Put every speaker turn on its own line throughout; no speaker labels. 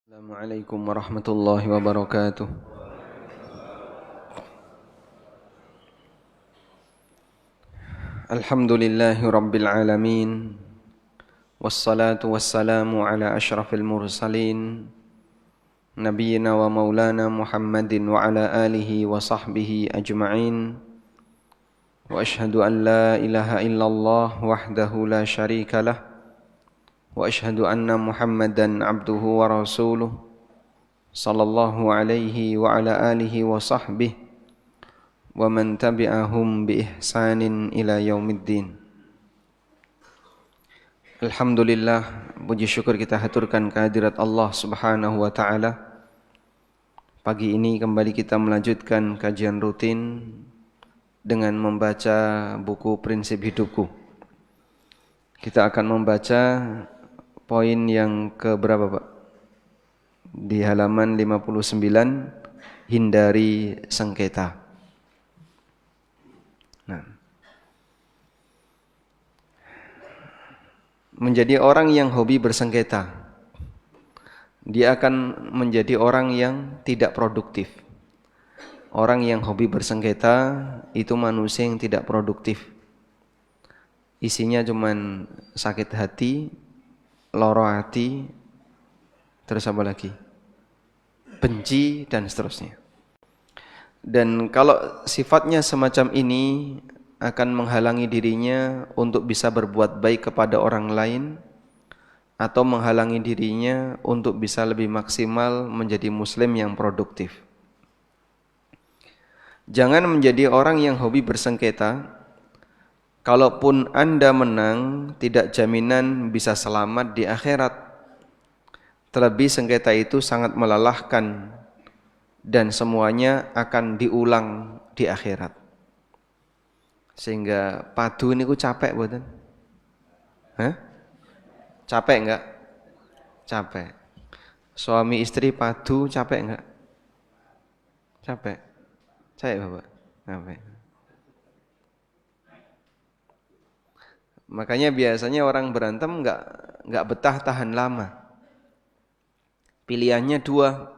Assalamualaikum warahmatullahi wabarakatuh. Alhamdulillahi rabbil alamin. Wassalatu wassalamu ala ashrafil mursalin Nabiyyina wa maulana Muhammadin wa ala alihi wa sahbihi ajma'in. Wa ashhadu an la ilaha illallah wahdahu la syarika lah. Wa ashhadu anna Muhammadan abduhu wa rasuluh sallallahu alaihi wa ala alihi wa sahbihi wa man tabi'ahum bi ihsanin ila yaumiddin. Alhamdulillah, puji syukur kita haturkan kehadirat Allah Subhanahu wa taala. Pagi ini kembali kita melanjutkan kajian rutin dengan membaca buku Prinsip Hidupku. Kita akan membaca poin yang keberapa, Pak? Di halaman 59, hindari sengketa. Nah, menjadi orang yang hobi bersengketa, dia akan menjadi orang yang tidak produktif. Orang yang hobi bersengketa itu manusia yang tidak produktif. Isinya cuman sakit hati, loro hati, terus apa lagi? Benci dan seterusnya. Dan kalau sifatnya semacam ini akan menghalangi dirinya untuk bisa berbuat baik kepada orang lain, atau menghalangi dirinya untuk bisa lebih maksimal menjadi muslim yang produktif. Jangan menjadi orang yang hobi bersengketa. Kalaupun Anda menang, tidak jaminan bisa selamat di akhirat. Terlebih sengketa itu sangat melelahkan dan semuanya akan diulang di akhirat. Sehingga padu ini ku capek buatan? Hah? Capek enggak? Capek. Suami istri padu capek enggak? Capek. Capek Bapak? Capek. Makanya biasanya orang berantem enggak betah tahan lama. Pilihannya dua,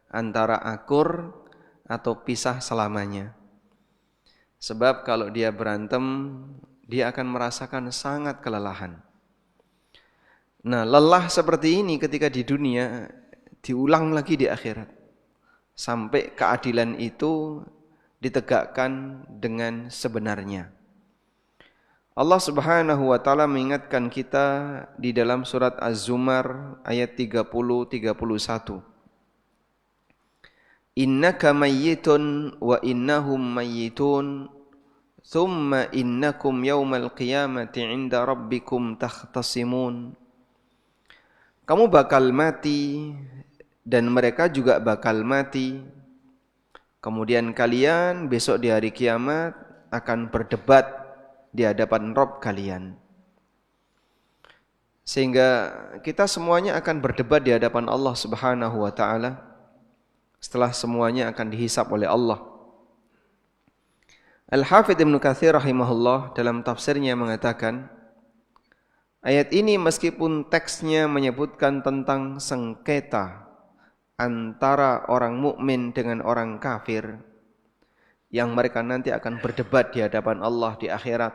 antara akur atau pisah selamanya. Sebab kalau dia berantem, dia akan merasakan sangat kelelahan. Nah, lelah seperti ini ketika di dunia diulang lagi di akhirat. Sampai keadilan itu ditegakkan dengan sebenarnya. Allah Subhanahu wa taala mengingatkan kita di dalam surat Az-Zumar ayat 30-31. Innaka mayyitun wa innahum mayyitun thumma innakum yawmal qiyamati 'inda rabbikum takhtasimun. Kamu bakal mati dan mereka juga bakal mati. Kemudian kalian besok di hari kiamat akan berdebat di hadapan Rabb kalian. Sehingga kita semuanya akan berdebat di hadapan Allah Subhanahu wa taala setelah semuanya akan dihisab oleh Allah. Al-Hafidz Ibnu Katsir rahimahullah dalam tafsirnya mengatakan, ayat ini meskipun teksnya menyebutkan tentang sengketa antara orang mukmin dengan orang kafir, yang mereka nanti akan berdebat di hadapan Allah di akhirat.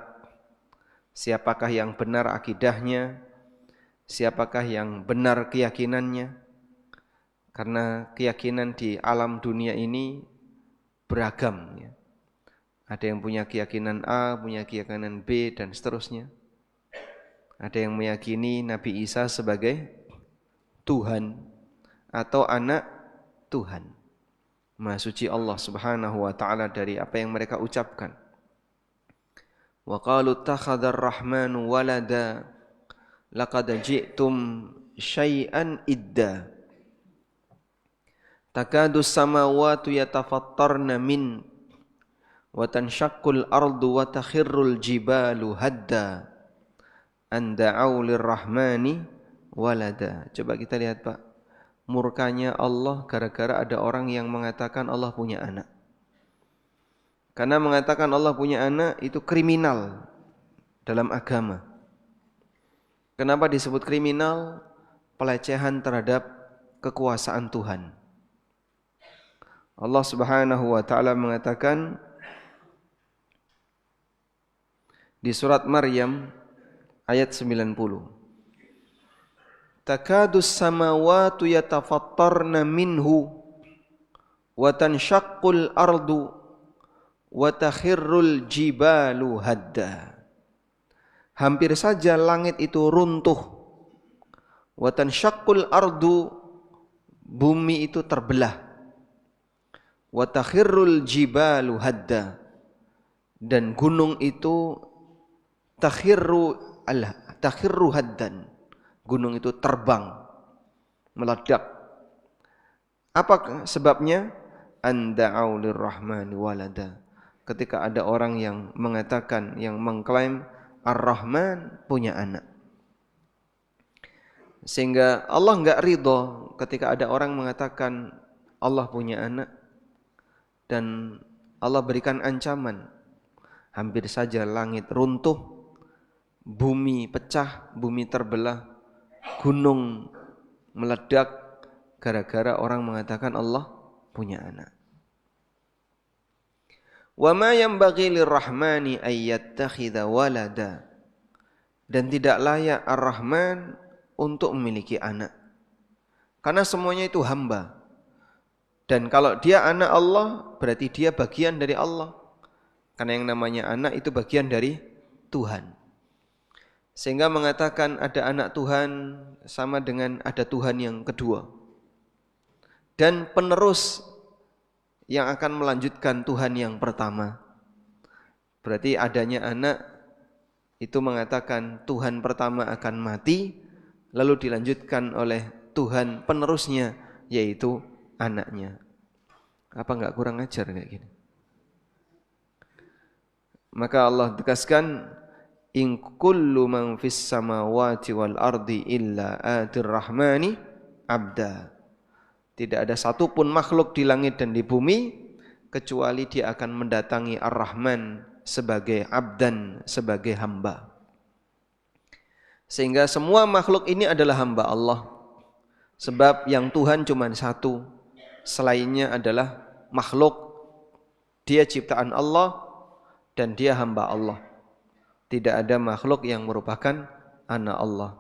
Siapakah yang benar akidahnya? Siapakah yang benar keyakinannya? Karena keyakinan di alam dunia ini beragam. Ya. Ada yang punya keyakinan A, punya keyakinan B, dan seterusnya. Ada yang meyakini Nabi Isa sebagai Tuhan atau anak Tuhan. Maha suci Allah Subhanahu wa taala dari apa yang mereka ucapkan. Wa qalu ittakhadhar rahmanu walada laqad ji'tum syai'an idda. Takadu samawati yatafattarna min wa tanshaqqul ardu wa takhirrul jibalu hadda an da'u lirrahmani walada. Coba kita lihat, Pak. Murkanya Allah gara-gara ada orang yang mengatakan Allah punya anak. Karena mengatakan Allah punya anak itu kriminal dalam agama. Kenapa disebut kriminal? Pelecehan terhadap kekuasaan Tuhan. Allah Subhanahu wa taala mengatakan di surat Maryam ayat 90. Takadus samawati yatafattarna minhu wa tanshaqqul ardu wa takhirrul jibalu hadda. Hampir saja langit itu runtuh. Wa tanshaqqul ardu, bumi itu terbelah. Wa takhirrul jibalu hadda, dan gunung itu takhirru haddan. Gunung itu terbang, meledak. Apa sebabnya? Anda'au lirrahmani walada. Ketika ada orang yang mengatakan, yang mengklaim Ar-Rahman punya anak. Sehingga Allah enggak ridho ketika ada orang mengatakan Allah punya anak, dan Allah berikan ancaman. Hampir saja langit runtuh, bumi pecah, bumi terbelah, gunung meledak gara-gara orang mengatakan Allah punya anak. Wa ma yanbaghi lirrahmani ay yattakhidha walada. Dan tidak layak Ar-Rahman untuk memiliki anak. Karena semuanya itu hamba. Dan kalau dia anak Allah, berarti dia bagian dari Allah. Karena yang namanya anak itu bagian dari Tuhan. Sehingga mengatakan ada anak Tuhan sama dengan ada Tuhan yang kedua. Dan penerus yang akan melanjutkan Tuhan yang pertama. Berarti adanya anak itu mengatakan Tuhan pertama akan mati, lalu dilanjutkan oleh Tuhan penerusnya, yaitu anaknya. Apa enggak kurang ajar kayak gini? Maka Allah tegaskan, in kullu man fis samawati wal ardi illa atir rahmani abda. Tidak ada satupun makhluk di langit dan di bumi kecuali dia akan mendatangi Ar-Rahman sebagai abdan, sebagai hamba. Sehingga semua makhluk ini adalah hamba Allah. Sebab yang Tuhan cuma satu, selainnya adalah makhluk. Dia ciptaan Allah dan dia hamba Allah. Tidak ada makhluk yang merupakan anak Allah.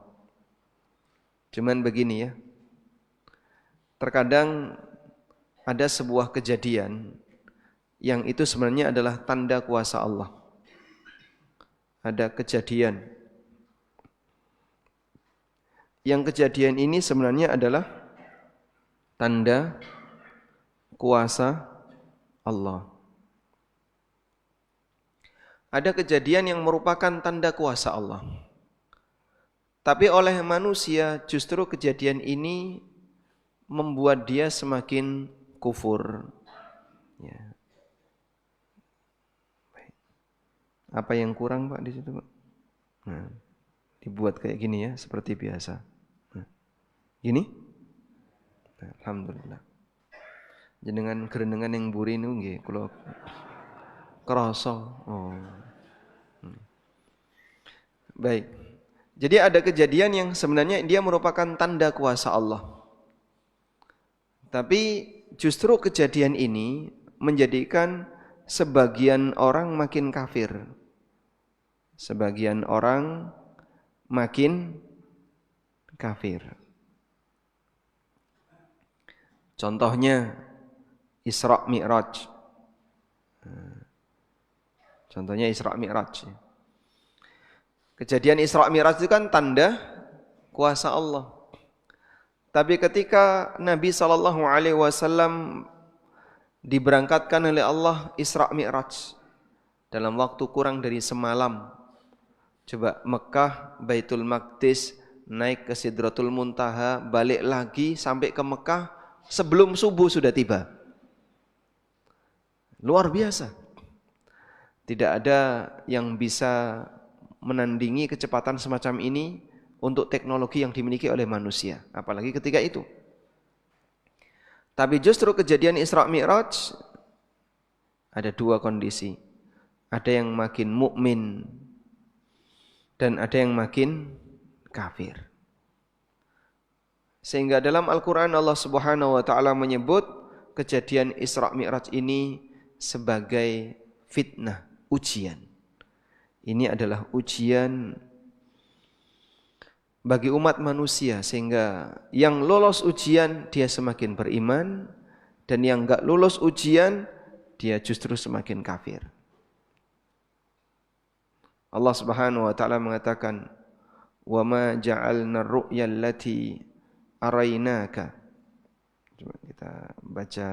Cuman begini ya. Terkadang ada sebuah kejadian yang itu sebenarnya adalah tanda kuasa Allah. Ada kejadian. Yang kejadian ini sebenarnya adalah tanda kuasa Allah. Ada kejadian yang merupakan tanda kuasa Allah. Tapi oleh manusia justru kejadian ini membuat dia semakin kufur. Ya. Apa yang kurang Pak di situ Pak? Nah, dibuat kayak gini ya, seperti biasa. Nah, gini? Nah, alhamdulillah. Jenengan gerenengan yang buri niku nggih kula krasa. Oh. Baik. Jadi ada kejadian yang sebenarnya dia merupakan tanda kuasa Allah. Tapi justru kejadian ini menjadikan sebagian orang makin kafir. Sebagian orang makin kafir. Contohnya Isra Mi'raj. Contohnya Isra Mi'raj. Kejadian Isra Mi'raj itu kan tanda kuasa Allah. Tapi ketika Nabi SAW diberangkatkan oleh Allah Isra Mi'raj dalam waktu kurang dari semalam. Coba Mekah, Baitul Maqdis, naik ke Sidratul Muntaha, balik lagi sampai ke Mekah sebelum subuh sudah tiba. Luar biasa. Tidak ada yang bisa menandingi kecepatan semacam ini untuk teknologi yang dimiliki oleh manusia, apalagi ketika itu. Tapi justru kejadian Isra Mi'raj ada dua kondisi. Ada yang makin mukmin dan ada yang makin kafir. Sehingga dalam Al-Quran Allah Subhanahu wa ta'ala menyebut kejadian Isra Mi'raj ini sebagai fitnah, ujian. Ini adalah ujian bagi umat manusia, sehingga yang lolos ujian dia semakin beriman, dan yang enggak lolos ujian dia justru semakin kafir. Allah Subhanahu wa ta'ala mengatakan, "Wa ma ja'alna ar-ru'ya allati araynaka." Coba kita baca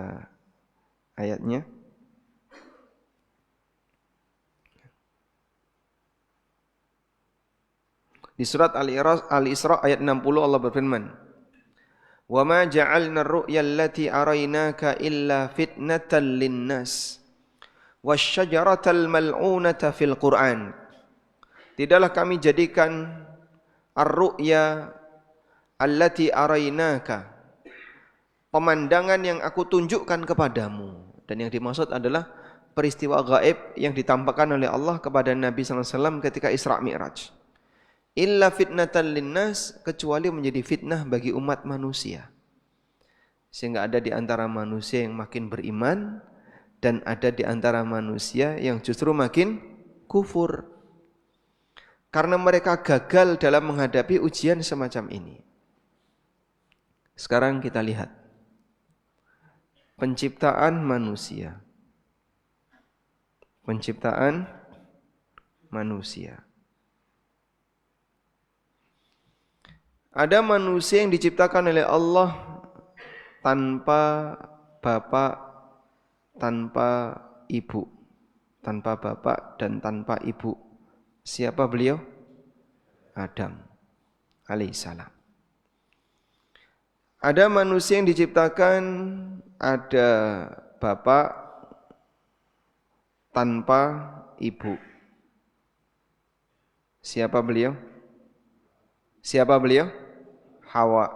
ayatnya. Di surat Al-Isra ayat 60 Allah berfirman, "Wa ma ja'alna ar-ru'ya allati araynaka illa fitnatan lin-nas wasy-syajaratal mal'unata fil Qur'an." Tidaklah kami jadikan ar-ru'ya allati araynaka, pemandangan yang aku tunjukkan kepadamu, dan yang dimaksud adalah peristiwa gaib yang ditampakkan oleh Allah kepada Nabi sallallahu alaihi wasallam ketika Isra Mi'raj. Illa fitnatan linnas, kecuali menjadi fitnah bagi umat manusia. Sehingga ada di antara manusia yang makin beriman, dan ada di antara manusia yang justru makin kufur. Karena mereka gagal dalam menghadapi ujian semacam ini. Sekarang kita lihat penciptaan manusia. Penciptaan manusia. Ada manusia yang diciptakan oleh Allah tanpa bapak, tanpa ibu, tanpa bapak dan tanpa ibu. Siapa beliau? Adam alaihissalam. Ada manusia yang diciptakan ada bapak tanpa ibu. Siapa beliau? Siapa beliau? Hawa.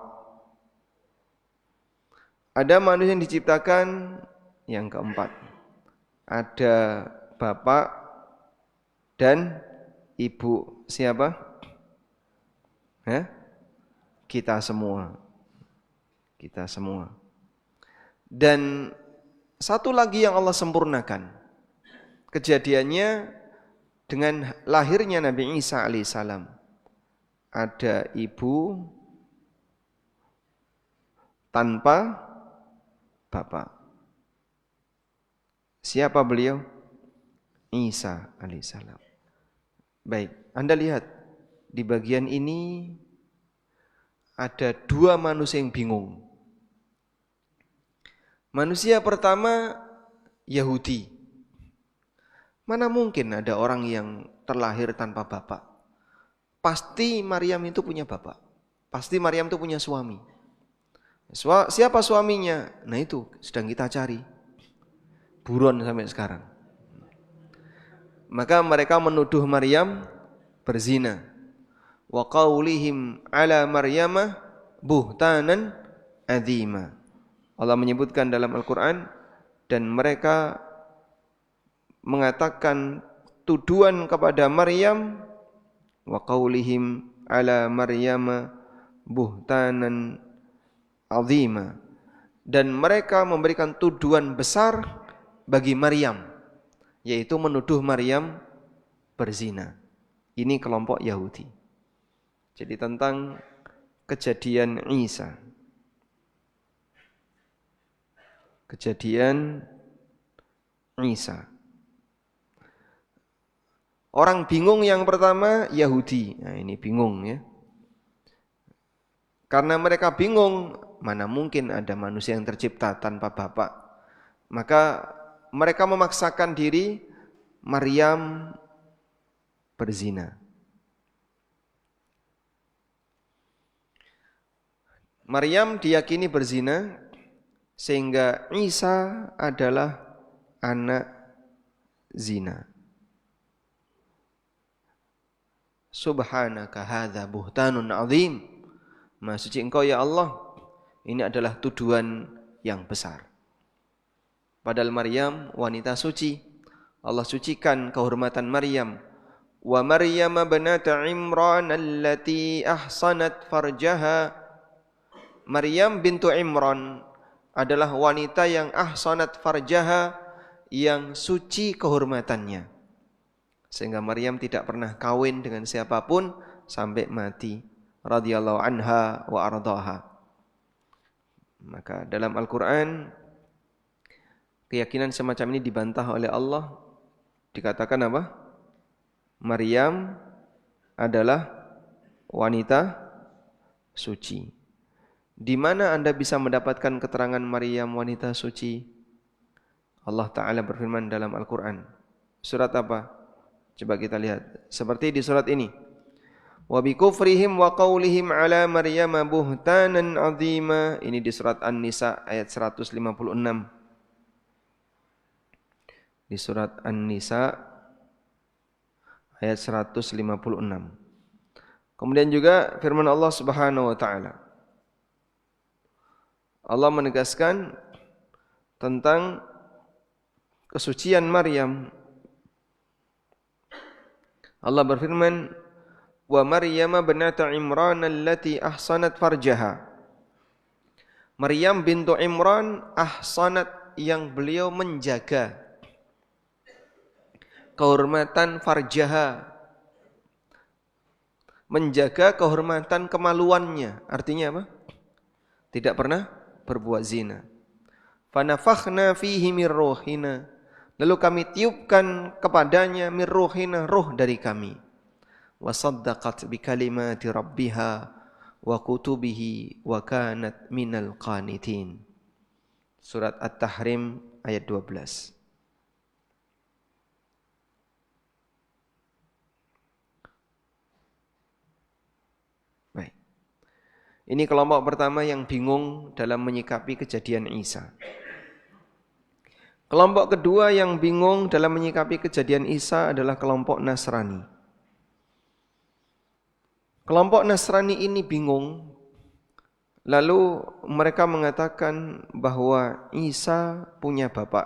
Ada manusia yang diciptakan yang keempat. Ada bapak dan ibu. Siapa? Kita semua. Kita semua. Dan satu lagi yang Allah sempurnakan. Kejadiannya dengan lahirnya Nabi Isa alaihissalam. Ada ibu tanpa bapak. Siapa beliau? Isa alaihissalam. Baik, Anda lihat di bagian ini ada dua manusia yang bingung. Manusia pertama Yahudi. Mana mungkin ada orang yang terlahir tanpa bapak? Pasti Maryam itu punya bapak. Pasti Maryam itu punya suami. Siapa suaminya? Nah itu sedang kita cari. Buron sampai sekarang. Maka mereka menuduh Maryam berzina. Wa qaulihim ala Maryama buhtanan adzima. Allah menyebutkan dalam Al-Quran, dan mereka mengatakan tuduhan kepada Maryam, wa qaulihim ala Maryama buhtanan azima, dan mereka memberikan tuduhan besar bagi Maryam, yaitu menuduh Maryam berzina. Ini kelompok Yahudi. Jadi tentang kejadian Isa. Kejadian Isa. Orang bingung yang pertama Yahudi. Nah, ini bingung ya. Karena mereka bingung, mana mungkin ada manusia yang tercipta tanpa bapak. Maka mereka memaksakan diri Maryam berzina. Maryam diyakini berzina, sehingga Isa adalah anak zina. Subhanaka hadza buhtanun azim. Maha suci Engkau ya Allah, ini adalah tuduhan yang besar. Padahal Maryam wanita suci. Allah sucikan kehormatan Maryam. Wa Maryam binata Imran allati ahsanat farjaha Maryam bintu Imran adalah wanita yang ahsanat farjaha, yang suci kehormatannya. Sehingga Maryam tidak pernah kawin dengan siapapun sampai mati. Radhiyallahu anha wa ardhaha. Maka dalam Al-Quran keyakinan semacam ini dibantah oleh Allah. Dikatakan apa? Maryam adalah wanita suci. Di mana Anda bisa mendapatkan keterangan Maryam wanita suci? Allah Ta'ala berfirman dalam Al-Quran. Surat apa? Coba kita lihat. Seperti di surat ini. Wa bikufrihim wa qawlihim ala Maryam buhtanan azima. Ini di surat An-Nisa ayat 156. Di surat An-Nisa ayat 156. Kemudian juga firman Allah Subhanahu wa taala. Allah menegaskan tentang kesucian Maryam. Allah berfirman, "Wa Maryam binata Imran allati ahsanat farjaha." Maryam bintu Imran ahsanat, yang beliau menjaga kehormatan farjaha, menjaga kehormatan kemaluannya. Artinya apa? Tidak pernah berbuat zina. Fanafakhna fihi min ruhina. Lalu kami tiupkan kepadanya min ruhina, ruh dari kami. Wa saddaqat bi kalimati rabbiha wa kutubihi wa kanat minal qanitin. Surat At-Tahrim ayat 12. Baik. Ini kelompok pertama yang bingung dalam menyikapi kejadian Isa. Kelompok kedua yang bingung dalam menyikapi kejadian Isa adalah kelompok Nasrani. Kelompok Nasrani ini bingung, lalu mereka mengatakan bahwa Isa punya bapak,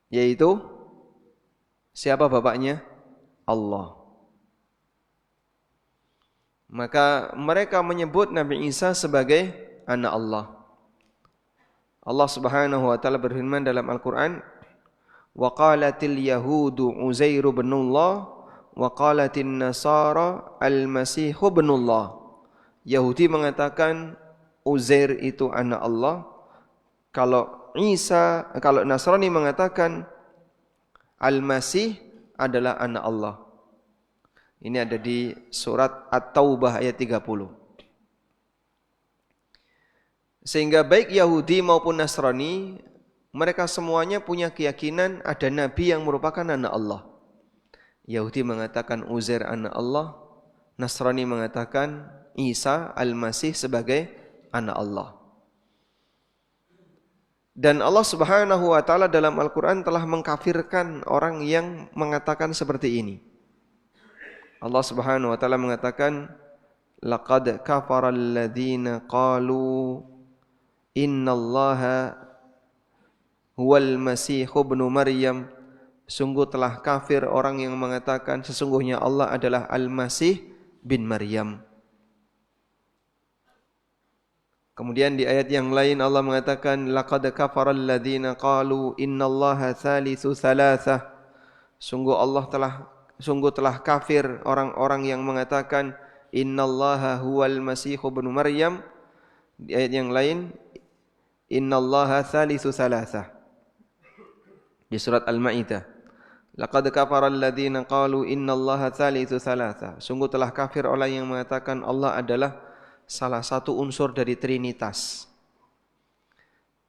yaitu siapa bapaknya? Allah. Maka mereka menyebut Nabi Isa sebagai anak Allah. Allah Subhanahu wa taala berfirman dalam Al-Qur'an, "Wa qalatil yahudu Uzairu ibnullah wa qalatin nasara al-Masih ibnullah." Yahudi mengatakan Uzair itu anak Allah. Kalau Nasrani mengatakan Al-Masih adalah anak Allah. Ini ada di surat At-Taubah ayat 30. Sehingga baik Yahudi maupun Nasrani, mereka semuanya punya keyakinan ada Nabi yang merupakan anak Allah. Yahudi mengatakan Uzair anak Allah, Nasrani mengatakan Isa Al-Masih sebagai anak Allah. Dan Allah Subhanahu wa taala dalam Al-Quran telah mengkafirkan orang yang mengatakan seperti ini. Allah Subhanahu wa taala mengatakan, "Laqad kafara alladziina qalu innallaha huwal masih ibnu Maryam." Sungguh telah kafir orang yang mengatakan sesungguhnya Allah adalah Al-Masih bin Maryam. Kemudian di ayat yang lain Allah mengatakan, "Laqad kafara alladziina qalu innallaha tsalitsu tsalatsah." Sungguh telah kafir orang-orang yang mengatakan innallaha huwal masih ibnu Maryam. Di ayat yang lain, innallaha tsalitsu tsalatsah. Di surat Al-Maidah, laqad kafara alladziina qalu innallaha tsalitsu tsalatsah. Sungguh telah kafir orang yang mengatakan Allah adalah salah satu unsur dari Trinitas.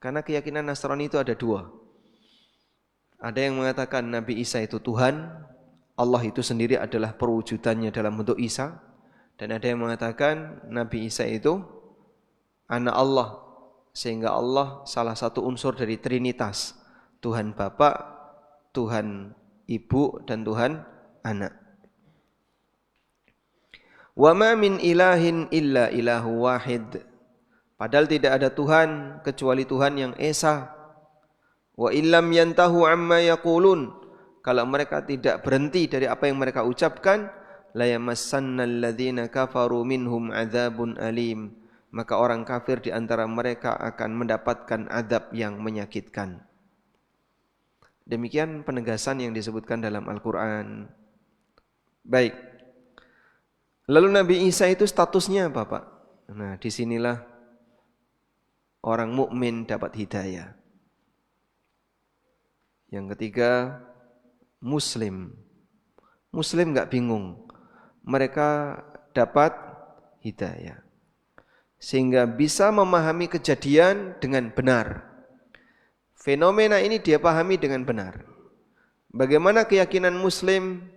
Karena keyakinan Nasrani itu ada dua. Ada yang mengatakan Nabi Isa itu Tuhan, Allah itu sendiri adalah perwujudannya dalam bentuk Isa. Dan ada yang mengatakan Nabi Isa itu anak Allah, sehingga Allah salah satu unsur dari Trinitas. Tuhan Bapa, Tuhan Ibu, dan Tuhan Anak. Wa ma min ilahin illa ilahu wahid. Padahal tidak ada Tuhan kecuali Tuhan yang esa. Wa illam yantahu amma yaqulun. Kalau mereka tidak berhenti dari apa yang mereka ucapkan, la yamassannal ladzina kafaru minhum adzabun alim, maka orang kafir di antara mereka akan mendapatkan azab yang menyakitkan. Demikian penegasan yang disebutkan dalam Al-Qur'an. Baik. Lalu Nabi Isa itu statusnya apa, Pak? Nah, disinilah orang mukmin dapat hidayah. Yang ketiga, Muslim. Muslim enggak bingung. Mereka dapat hidayah. Sehingga bisa memahami kejadian dengan benar. Fenomena ini dia pahami dengan benar. Bagaimana keyakinan Muslim?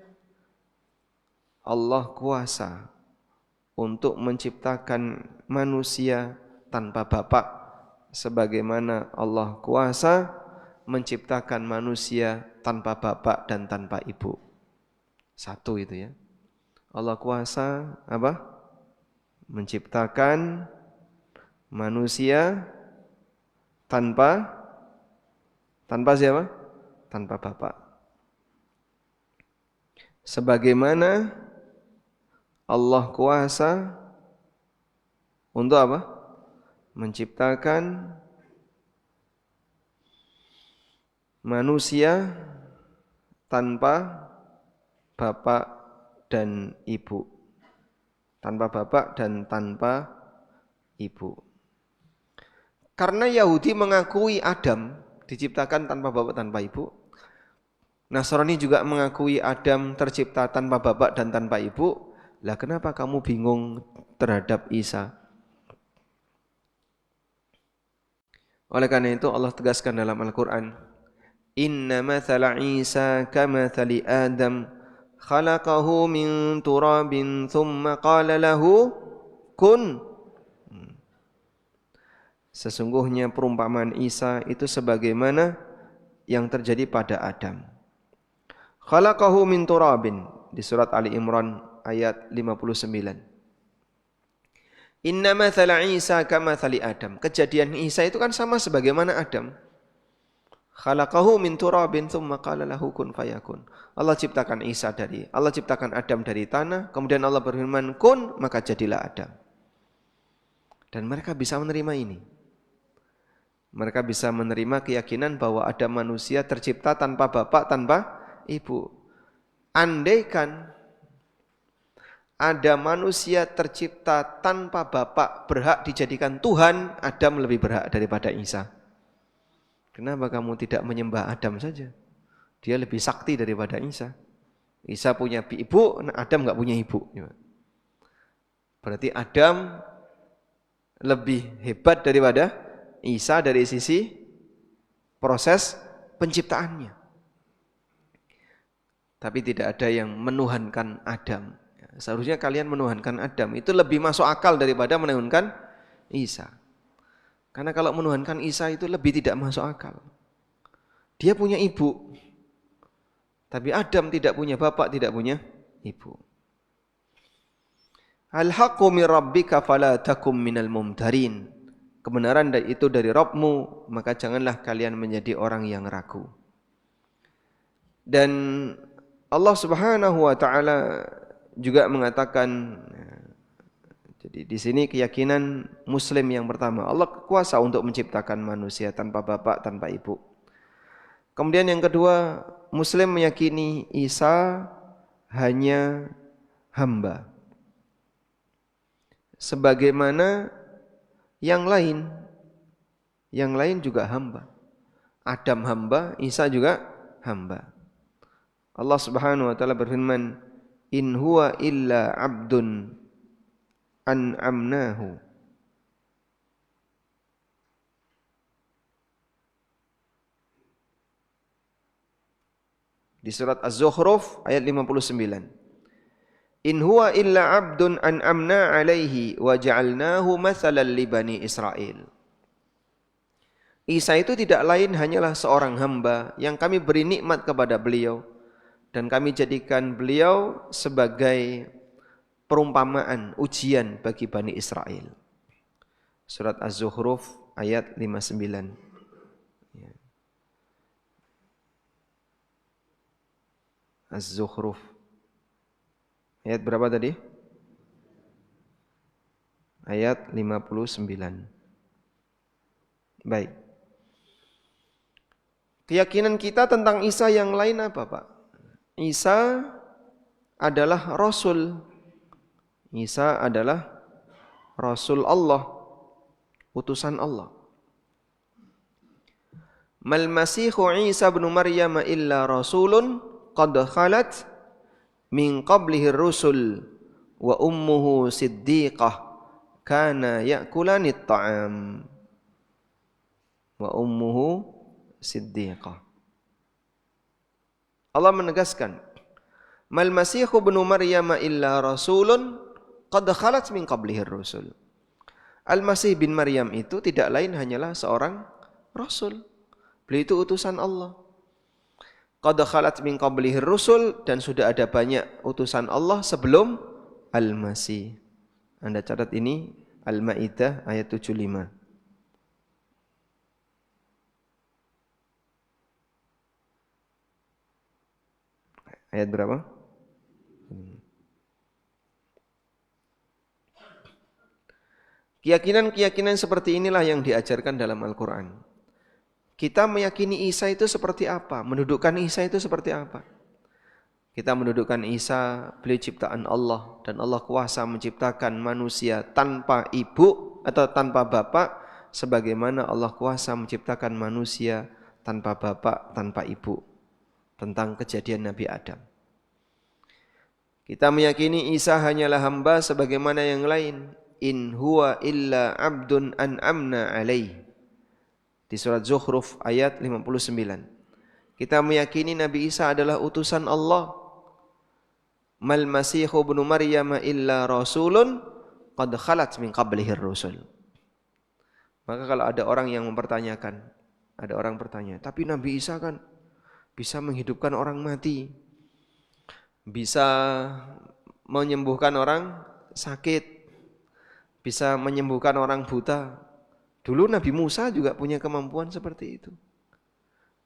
Allah kuasa untuk menciptakan manusia tanpa bapak, sebagaimana Allah kuasa menciptakan manusia tanpa bapak dan tanpa ibu. Satu itu ya. Allah kuasa apa? Menciptakan manusia tanpa siapa? Tanpa bapak. Sebagaimana Allah kuasa untuk apa? Menciptakan manusia tanpa bapak dan ibu. Tanpa bapak dan tanpa ibu. Karena Yahudi mengakui Adam diciptakan tanpa bapak tanpa ibu. Nasrani juga mengakui Adam tercipta tanpa bapak dan tanpa ibu. Lah kenapa kamu bingung terhadap Isa? Oleh karena itu Allah tegaskan dalam Al-Quran, Inna mathala Isa kamathali Adam khalaqahu min turabin thumma qala lahu kun. Sesungguhnya perumpamaan Isa itu sebagaimana yang terjadi pada Adam. Khalaqahu min turabin di surat Ali Imran ayat 59. Inna mathala Isa kamathali Adam. Kejadian Isa itu kan sama sebagaimana Adam. Khalaqahu min turabin thumma qala lahu kun fayakun. Allah ciptakan Allah ciptakan Adam dari tanah, kemudian Allah berfirman kun, maka jadilah Adam. Dan mereka bisa menerima ini. Mereka bisa menerima keyakinan bahwa ada manusia tercipta tanpa bapak, tanpa ibu. Andaikan ada manusia tercipta tanpa bapak berhak dijadikan Tuhan, Adam lebih berhak daripada Isa. Kenapa kamu tidak menyembah Adam saja? Dia lebih sakti daripada Isa. Isa punya ibu, Adam enggak punya ibu. Berarti Adam lebih hebat daripada Isa dari sisi proses penciptaannya. Tapi tidak ada yang menuhankan Adam. Seharusnya kalian menuhankan Adam. Itu lebih masuk akal daripada menuhankan Isa. Karena kalau menuhankan Isa itu lebih tidak masuk akal. Dia punya ibu. Tapi Adam tidak punya bapak, tidak punya ibu. Al-haqqu min rabbika fala takum minal mumtarin. Kebenaran itu dari Rabbmu, maka janganlah kalian menjadi orang yang ragu. Dan Allah Subhanahu wa taala juga mengatakan, jadi di sini keyakinan Muslim yang pertama, Allah kuasa untuk menciptakan manusia tanpa bapak, tanpa ibu. Kemudian yang kedua, Muslim meyakini Isa hanya hamba. Sebagaimana yang lain juga hamba. Adam hamba, Isa juga hamba. Allah Subhanahu wa taala berfirman, "In huwa illa 'abdun an'amnahu." Di surat Az-Zukhruf ayat 59. In huwa illa 'abdun an'amna 'alaihi wa ja'alnahu mathalan li bani Israil. Isa itu tidak lain hanyalah seorang hamba yang kami beri nikmat kepada beliau dan kami jadikan beliau sebagai perumpamaan, ujian bagi Bani Israel. Surat Az-Zukhruf ayat 59. Az-Zukhruf Ayat berapa tadi? Ayat 59. Baik. Keyakinan kita tentang Isa yang lain apa, Pak? Isa adalah Rasul. Isa adalah Rasul Allah, utusan Allah. Mal Masihu Isa bin Maryam illa rasulun qad khalat min qablihi rusul wa ummuhu siddiqah kana ya'kulanit ta'am. Wa ummuhu siddiqah. Allah menegaskan, Mal Masihu bin Maryam illa rasulun qad khalat min qablihi rusul. Al-Masih bin Maryam itu tidak lain hanyalah seorang rasul. Beliau itu utusan Allah. Qad khalat min qablihi rusul, dan sudah ada banyak utusan Allah sebelum Al-Masih. Anda catat ini Al-Maidah ayat 75. Ayat berapa? Keyakinan-keyakinan seperti inilah yang diajarkan dalam Al-Quran. Kita meyakini Isa itu seperti apa? Mendudukkan Isa itu seperti apa? Kita mendudukkan Isa, beliau ciptaan Allah, dan Allah kuasa menciptakan manusia tanpa ibu atau tanpa bapak, sebagaimana Allah kuasa menciptakan manusia tanpa bapak, tanpa ibu. Tentang kejadian Nabi Adam. Kita meyakini Isa hanyalah hamba sebagaimana yang lain. In huwa illa abdun an'amna alaih. Di surat Zukhruf ayat 59. Kita meyakini Nabi Isa adalah utusan Allah. Mal Masihu bin Maryam illa rasulun qad khalat min qablihi rusul. Maka kalau ada orang yang mempertanyakan, ada orang bertanya, tapi Nabi Isa kan bisa menghidupkan orang mati, bisa menyembuhkan orang sakit, bisa menyembuhkan orang buta. Dulu Nabi Musa juga punya kemampuan seperti itu.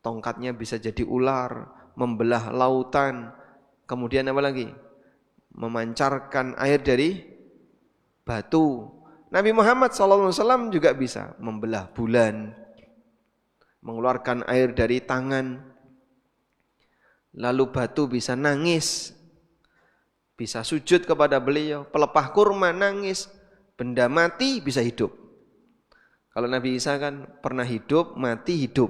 Tongkatnya bisa jadi ular, membelah lautan. Kemudian apa lagi? Memancarkan air dari batu. Nabi Muhammad SAW juga bisa membelah bulan, mengeluarkan air dari tangan. Lalu batu bisa nangis, bisa sujud kepada beliau. Pelepah kurma nangis, benda mati bisa hidup. Kalau Nabi Isa kan pernah hidup, mati, hidup.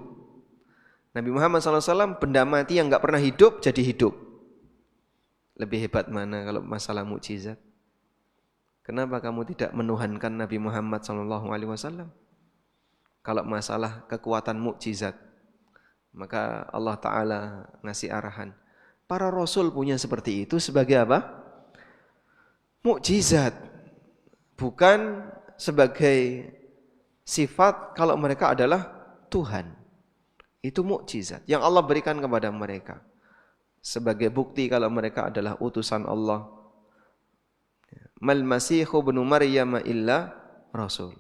Nabi Muhammad SAW benda mati yang gak pernah hidup jadi hidup. Lebih hebat mana kalau masalah mukjizat? Kenapa kamu tidak menuhankan Nabi Muhammad SAW? Kalau masalah kekuatan mukjizat, maka Allah Ta'ala ngasih arahan. Para Rasul punya seperti itu sebagai apa? Mukjizat. Bukan sebagai sifat kalau mereka adalah Tuhan. Itu mukjizat yang Allah berikan kepada mereka. Sebagai bukti kalau mereka adalah utusan Allah. Mal Masihu bin Maryam illa Rasul.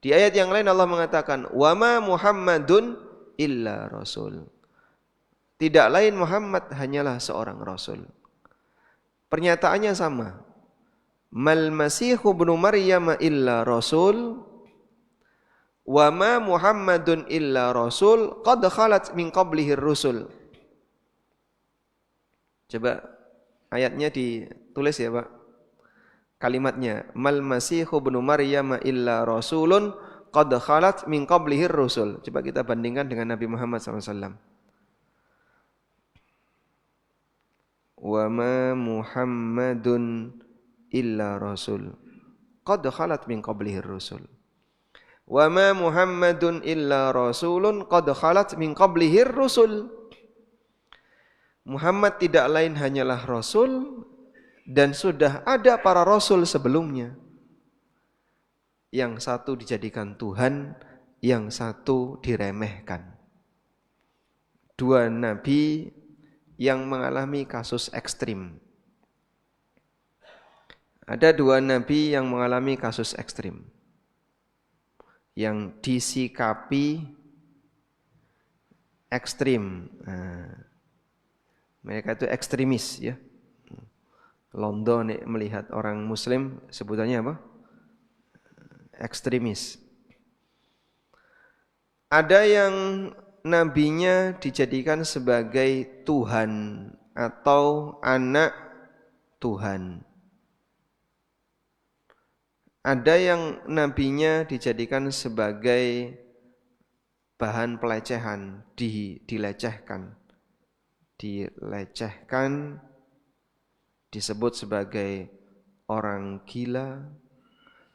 Di ayat yang lain Allah mengatakan, wa ma Muhammadun illa Rasul. Tidak lain Muhammad hanyalah seorang Rasul. Pernyataannya sama. Mal Masihu bin Maryam illa Rasul. Wa ma Muhammadun illa Rasul qad khalat min qablihi rusul. Coba ayatnya ditulis ya Pak. Kalimatnya Mal Masihu bin Maryam illa Rasulun qad khalat min qablihi rusul. Coba kita bandingkan dengan Nabi Muhammad SAW. Wa ma Muhammadun illa Rasul qad khalat min qablihi rusul. Wa ma Muhammadun illa rasulun qad khalat min qablihi rusul. Muhammad tidak lain hanyalah rasul dan sudah ada para rasul sebelumnya. Yang satu dijadikan Tuhan, yang satu diremehkan. Dua nabi yang mengalami kasus ekstrim. Ada dua nabi yang mengalami kasus ekstrim. Yang disikapi ekstrim. Nah, mereka itu ekstremis ya. Londo nih melihat orang muslim sebutannya apa? Ekstremis. Ada yang nabinya dijadikan sebagai Tuhan atau anak Tuhan. Ada yang nabinya dijadikan sebagai bahan pelecehan, dilecehkan, disebut sebagai orang gila,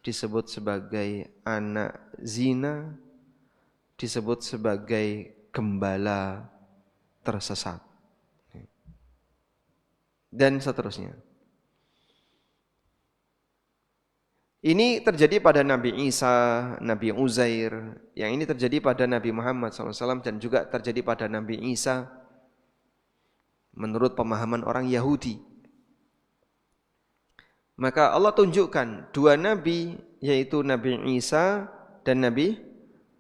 disebut sebagai anak zina, disebut sebagai gembala tersesat, dan seterusnya. Ini terjadi pada Nabi Isa, Nabi Uzair, yang ini terjadi pada Nabi Muhammad SAW dan juga terjadi pada Nabi Isa menurut pemahaman orang Yahudi. Maka Allah tunjukkan dua Nabi, yaitu Nabi Isa dan Nabi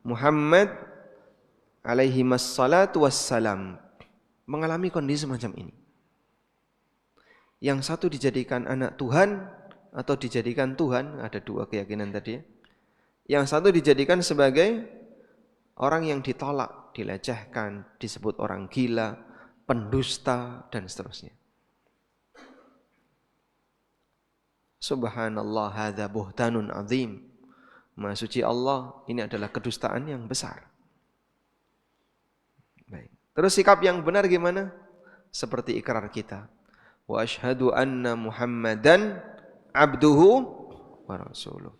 Muhammad alaihi wassalatu wassalam, mengalami kondisi semacam ini. Yang satu dijadikan anak Tuhan atau dijadikan Tuhan, ada dua keyakinan tadi. Yang satu dijadikan sebagai orang yang ditolak, dilecehkan, disebut orang gila, pendusta, dan seterusnya. Subhanallah, hadza buhtanun azim. Maha suci Allah, ini adalah kedustaan yang besar. Baik. Terus sikap yang benar gimana? Seperti ikrar kita. Wa asyhadu anna Muhammadan abduhu wa rasuluh.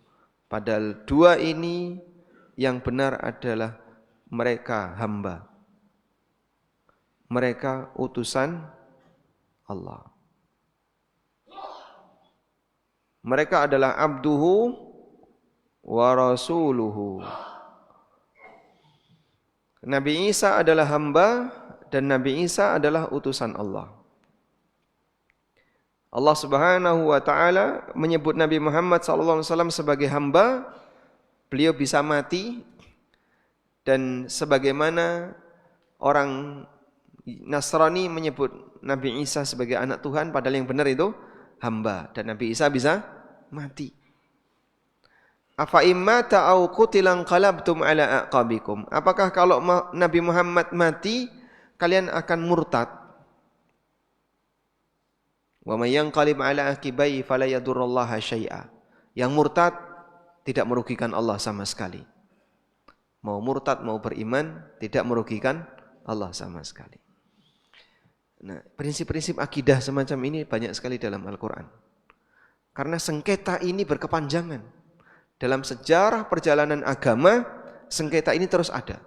Padahal dua ini yang benar adalah mereka hamba. Mereka utusan Allah. Mereka adalah abduhu wa rasuluhu. Nabi Isa adalah hamba dan Nabi Isa adalah utusan Allah. Allah Subhanahu wa taala menyebut Nabi Muhammad SAW sebagai hamba. Beliau bisa mati, dan sebagaimana orang Nasrani menyebut Nabi Isa sebagai anak Tuhan, padahal yang benar itu hamba, dan Nabi Isa bisa mati. Afa immata au qutilan qalabtum ala aqabikum. Apakah kalau Nabi Muhammad mati kalian akan murtad? Wa may yanqalib ala aqibai fala yadurrullaha syai'a. Yang murtad tidak merugikan Allah sama sekali. Mau murtad mau beriman tidak merugikan Allah sama sekali. Nah, prinsip-prinsip akidah semacam ini banyak sekali dalam Al-Qur'an. Karena sengketa ini berkepanjangan. Dalam sejarah perjalanan agama, sengketa ini terus ada.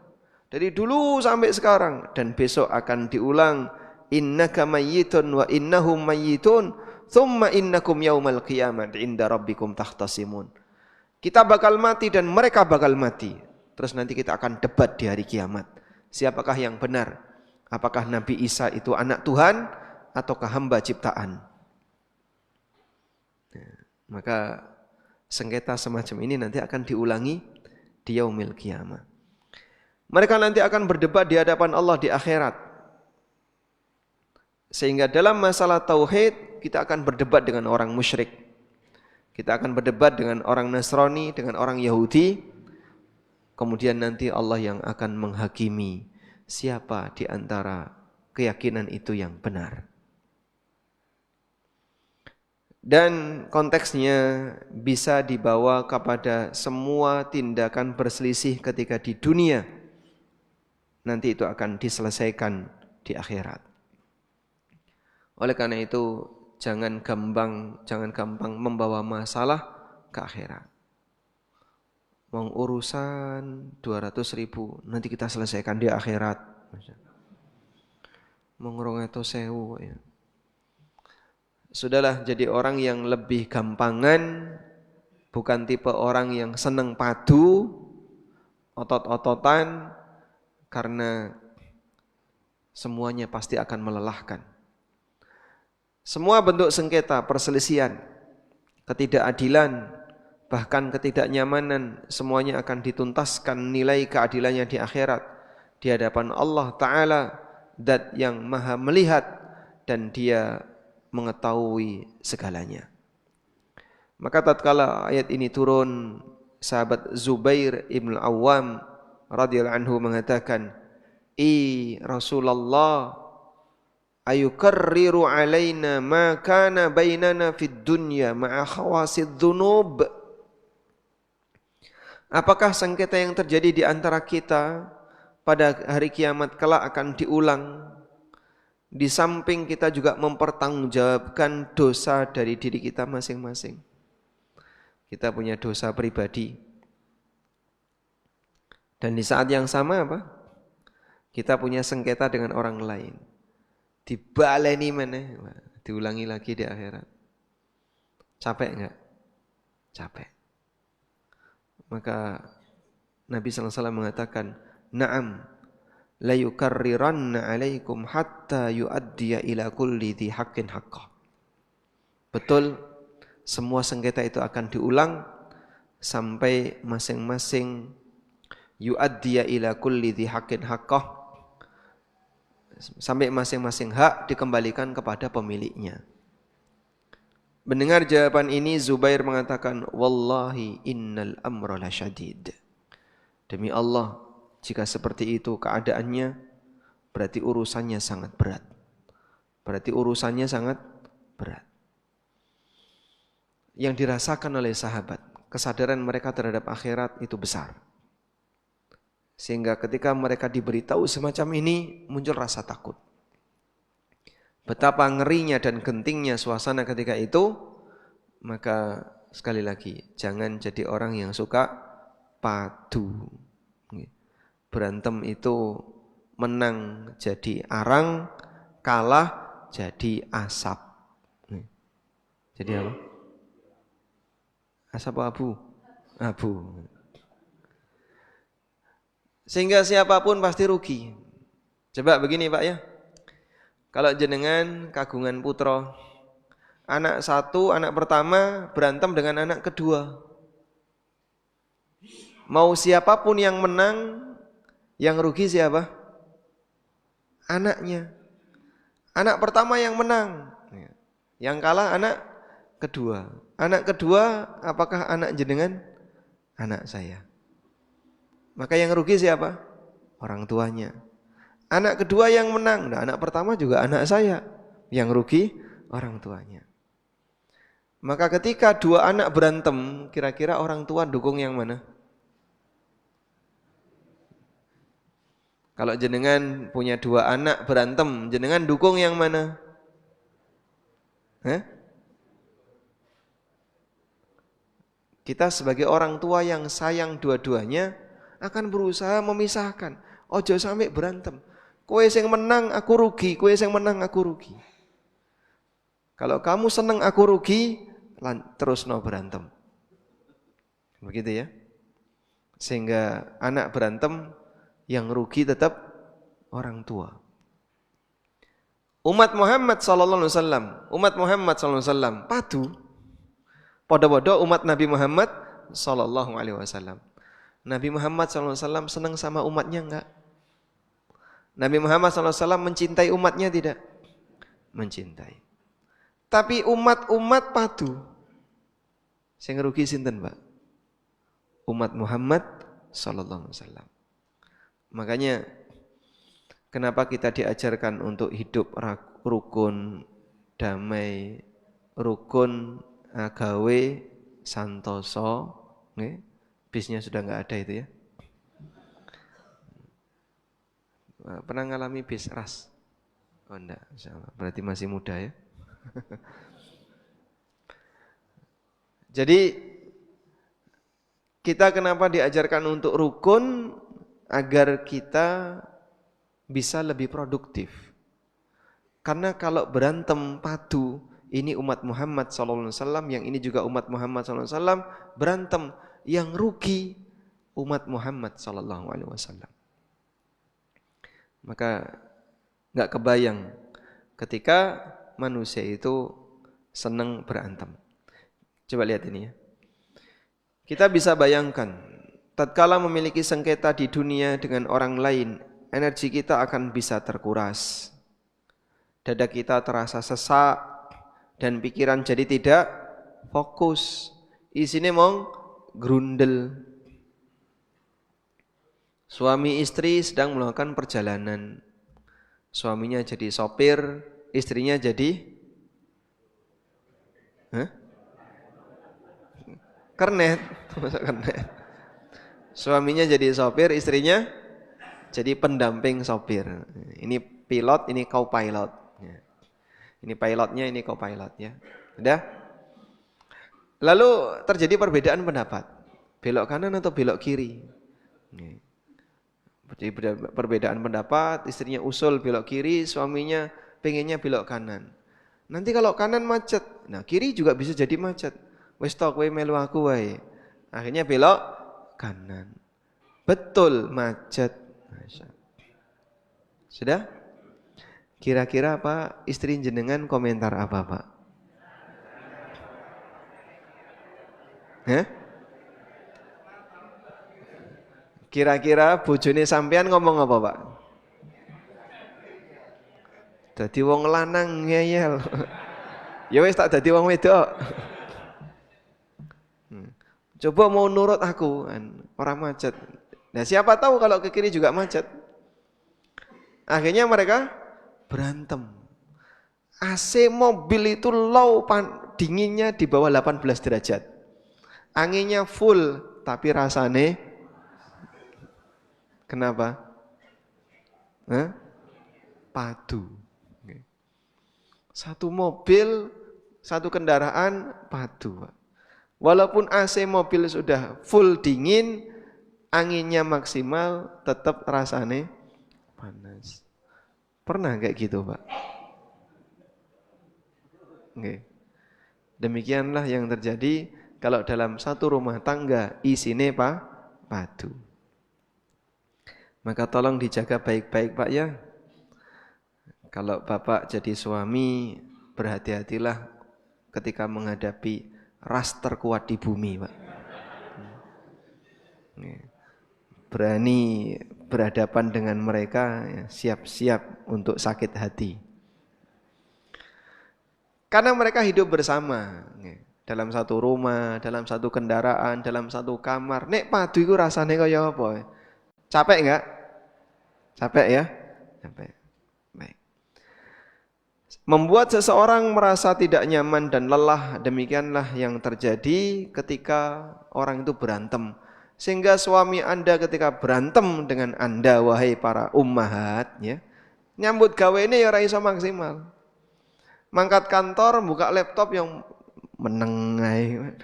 Dari dulu sampai sekarang, dan besok akan diulang. Innaka mayyitun wa innahum mayyitun thumma innakum yaumal qiyamati inda rabbikum tahtasimun. Kita bakal mati dan mereka bakal mati. Terus nanti kita akan debat di hari kiamat. Siapakah yang benar? Apakah Nabi Isa itu anak Tuhan ataukah hamba ciptaan? Maka sengketa semacam ini nanti akan diulangi di yaumil qiyamah. Mereka nanti akan berdebat di hadapan Allah di akhirat. Sehingga dalam masalah tauhid kita akan berdebat dengan orang musyrik. Kita akan berdebat dengan orang Nasrani, dengan orang Yahudi. Kemudian nanti Allah yang akan menghakimi siapa di antara keyakinan itu yang benar. Dan konteksnya bisa dibawa kepada semua tindakan berselisih ketika di dunia. Nanti itu akan diselesaikan di akhirat. Oleh karena itu jangan gampang membawa masalah ke akhirat. Mau urusan 200.000 nanti kita selesaikan di akhirat. Mau 200.000 ya. Sudahlah, jadi orang yang lebih gampangan, bukan tipe orang yang seneng padu, otot-ototan, karena semuanya pasti akan melelahkan. Semua bentuk sengketa, perselisihan, ketidakadilan, bahkan ketidaknyamanan, semuanya akan dituntaskan nilai keadilannya di akhirat, di hadapan Allah Ta'ala, Zat yang maha melihat, dan dia mengetahui segalanya. Maka tatkala ayat ini turun, sahabat Zubair ibn Awam radhiyallahu anhu mengatakan, Rasulullah, ayukarriru alaina ma kana bainana fid dunya ma'a khawasid dhunub. Apakah sengketa yang terjadi di antara kita pada hari kiamat kelak akan diulang? Di samping kita juga mempertanggungjawabkan dosa dari diri kita masing-masing. Kita punya dosa pribadi. Dan di saat yang sama apa? Kita punya sengketa dengan orang lain. Dibaleni mana? Diulangi lagi di akhirat. Capek enggak? Capek. Maka Nabi SAW mengatakan, Na'am, la yukarriranna alaikum hatta yuaddiya ila kulli dhi haqqin haqqah. Betul, semua sengketa itu akan diulang sampai masing-masing yuaddiya ila kulli dhi haqqin haqqah, sampai masing-masing hak dikembalikan kepada pemiliknya. Mendengar jawaban ini, Zubair mengatakan, Wallahi innal amra la syadid. Demi Allah, jika seperti itu keadaannya, berarti urusannya sangat berat. Berarti urusannya sangat berat. Yang dirasakan oleh sahabat, kesadaran mereka terhadap akhirat itu besar. Sehingga ketika mereka diberitahu semacam ini, muncul rasa takut. Betapa ngerinya dan gentingnya suasana ketika itu, maka sekali lagi, jangan jadi orang yang suka padu. Berantem itu menang jadi arang, kalah jadi asap. Jadi apa? Asap abu? Abu. Sehingga siapapun pasti rugi. Coba begini Pak ya. Kalau jenengan kagungan putra, anak satu, anak pertama berantem dengan anak kedua. Mau siapapun yang menang, yang rugi siapa? Anaknya. Anak pertama yang menang, yang kalah anak kedua. Anak kedua, apakah anak jenengan? Anak saya. Maka yang rugi siapa? Orang tuanya. Anak kedua yang menang, nah anak pertama juga anak saya. Yang rugi orang tuanya. Maka ketika dua anak berantem, kira-kira orang tua dukung yang mana? Kalau jenengan punya dua anak berantem, jenengan dukung yang mana? Kita sebagai orang tua yang sayang dua-duanya akan berusaha memisahkan. Ojo sampai berantem. Kowe sing menang aku rugi, kowe sing menang aku rugi. Kalau kamu senang aku rugi, terus no berantem. Begitu ya. Sehingga anak berantem, yang rugi tetap orang tua. Umat Muhammad sallallahu alaihi wasallam, umat Muhammad sallallahu alaihi wasallam padu. Podo-podo umat Nabi Muhammad sallallahu alaihi wasallam. Nabi Muhammad sallallahu alaihi wasallam senang sama umatnya enggak? Nabi Muhammad sallallahu alaihi wasallam mencintai umatnya tidak? Mencintai. Tapi umat-umat padu. Sing rugi sinten, Pak? Umat Muhammad sallallahu alaihi wasallam. Makanya kenapa kita diajarkan untuk hidup rukun, damai, rukun, gawe, santoso, nggih. Bisnya sudah enggak ada itu ya. Pernah ngalami bis ras? Oh enggak, insyaallah. Berarti masih muda ya. Jadi kita kenapa diajarkan untuk rukun? Agar kita bisa lebih produktif. Karena kalau berantem padu, ini umat Muhammad SAW, yang ini juga umat Muhammad SAW, berantem, yang rugi umat Muhammad SAW. Maka nggak kebayang ketika manusia itu senang berantem. Coba lihat ini ya. Kita bisa bayangkan, tatkala memiliki sengketa di dunia dengan orang lain, energi kita akan bisa terkuras. Dada kita terasa sesak, dan pikiran jadi tidak fokus. Isine mong grundel. Suami istri sedang melakukan perjalanan. Suaminya jadi sopir, istrinya jadi kernet. Masa kernet? Suaminya jadi sopir, istrinya jadi pendamping sopir. Ini pilot, ini co-pilot. Ini pilotnya, ini co-pilot ya. Sudah? Lalu terjadi perbedaan pendapat. Belok kanan atau belok kiri? Jadi perbedaan pendapat, istrinya usul belok kiri, suaminya pengennya belok kanan. Nanti kalau kanan macet, nah kiri juga bisa jadi macet. Wes tok kowe melu aku wae. Akhirnya belok kanan. Betul macet. Sudah? Kira-kira apa istri jenengan komentar apa, Pak? Kira-kira bojone sampean ngomong apa, Pak? Dadi wong lanang ngeyel. Ya wis tak dadi wong wedok. Coba mau nurut aku, orang macet. Nah, siapa tahu kalau ke kiri juga macet. Akhirnya mereka berantem. AC mobil itu low, dinginnya di bawah 18 derajat. Anginnya full, tapi rasane kenapa? Padu. Satu mobil, satu kendaraan padu. Walaupun AC mobil sudah full dingin, anginnya maksimal, tetap rasane panas. Pernah kayak gitu, Pak? Oke. Demikianlah yang terjadi kalau dalam satu rumah tangga isine padu. Maka tolong dijaga baik-baik, Pak ya. Kalau Bapak jadi suami, berhati-hatilah ketika menghadapi ras terkuat di bumi, Pak. Berani berhadapan dengan mereka, siap-siap untuk sakit hati. Karena mereka hidup bersama, dalam satu rumah, dalam satu kendaraan, dalam satu kamar. Nek padu iku rasane kaya apa? Capek enggak? Capek ya? Capek. Baik. Membuat seseorang merasa tidak nyaman dan lelah, demikianlah yang terjadi ketika orang itu berantem. Sehingga suami Anda ketika berantem dengan Anda, wahai para ummahat, ya, nyambut gawe ini ya ora iso maksimal. Mangkat kantor, buka laptop yang menengai,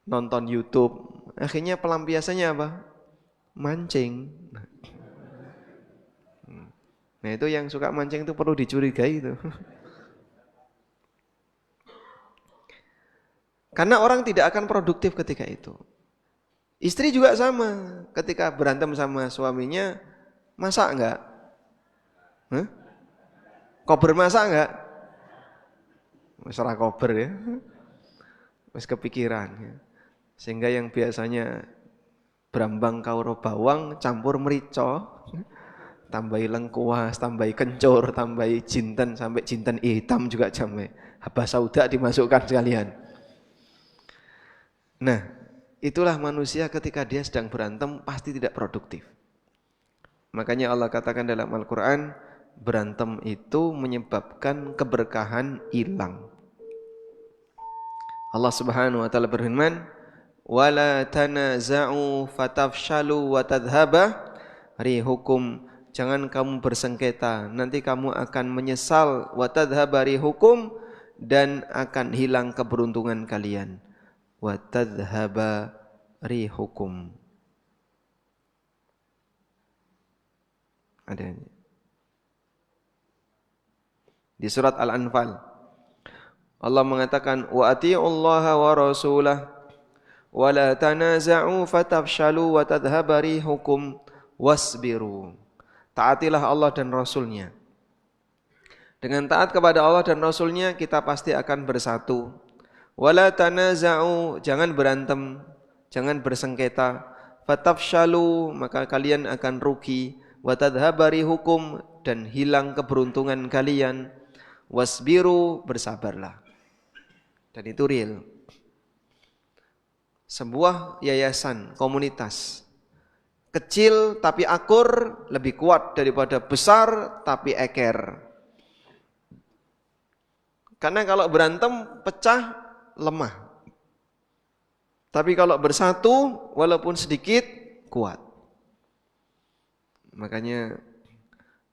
nonton YouTube, akhirnya pelampiasannya apa? Mancing. Nah itu yang suka mancing itu perlu dicurigai itu. Karena orang tidak akan produktif ketika itu. Istri juga sama, ketika berantem sama suaminya, masak enggak? Kober masak enggak? Wis ora kober ya. Wis kepikiran ya. Sehingga yang biasanya brambang kauro bawang campur merica, tambahi lengkuas, tambahi kencur, tambahi jinten sampai jinten hitam juga jamai. Habas sauda dimasukkan sekalian. Nah, itulah manusia ketika dia sedang berantem pasti tidak produktif. Makanya Allah katakan dalam Al-Qur'an, berantem itu menyebabkan keberkahan hilang. Allah Subhanahu wa taala berfirman, "Wala tanaza'u fatafshalu wa tadhhaba rihukum." Jangan kamu bersengketa, nanti kamu akan menyesal, wa tadhhaba rihukum, dan akan hilang keberuntungan kalian. Wa tadhhaba rihukum. Ada di surat Al-Anfal Allah mengatakan wa atiullaha wa rasulah wa la tanaza'u fatafshalu wa tadhhaba rihukum wasbiru. Taatilah Allah dan Rasulnya. Dengan taat kepada Allah dan Rasulnya kita pasti akan bersatu. Wala tanaza'u, jangan berantem, jangan bersengketa. Fatafshalu, maka kalian akan rugi. Wa tadhhaba rihukum, dan hilang keberuntungan kalian. wasbiru, bersabarlah. Dan itu real. Sebuah yayasan, komunitas kecil tapi akur lebih kuat daripada besar tapi eker. Karena kalau berantem pecah lemah. Tapi kalau bersatu walaupun sedikit kuat. Makanya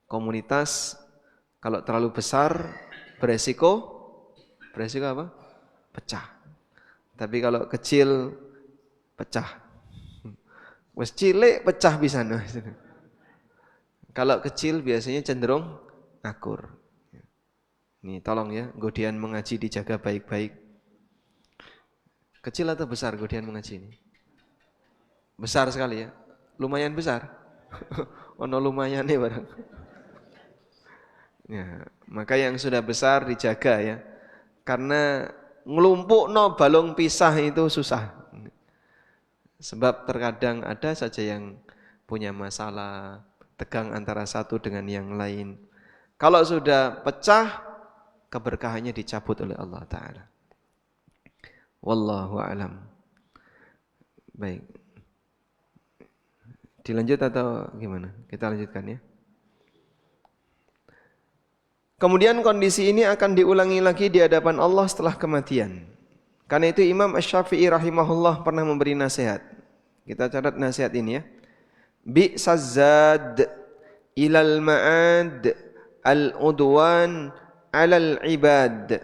komunitas kalau terlalu besar beresiko apa? Pecah. Tapi kalau kecil pecah. Wes cilik pecah bisa. Kalau kecil biasanya cenderung akur. Nih tolong ya, Godian mengaji dijaga baik-baik. Kecil atau besar Godian mengaji ini? Besar sekali ya. Lumayan besar. Ono lumayan nih barang. Ya, maka yang sudah besar dijaga ya. Karena ngelumpuk balong pisah itu susah. Sebab terkadang ada saja yang punya masalah, tegang antara satu dengan yang lain. Kalau sudah pecah, keberkahannya dicabut oleh Allah Ta'ala. Wallahu a'lam. Baik. Dilanjut atau gimana? Kita lanjutkan ya. Kemudian kondisi ini akan diulangi lagi di hadapan Allah setelah kematian. Karena itu Imam Asy-Syafi'i rahimahullah pernah memberi nasihat. Kita catat nasihat ini ya. Bi'sazad ilal ma'ad al-udwan alal ibad.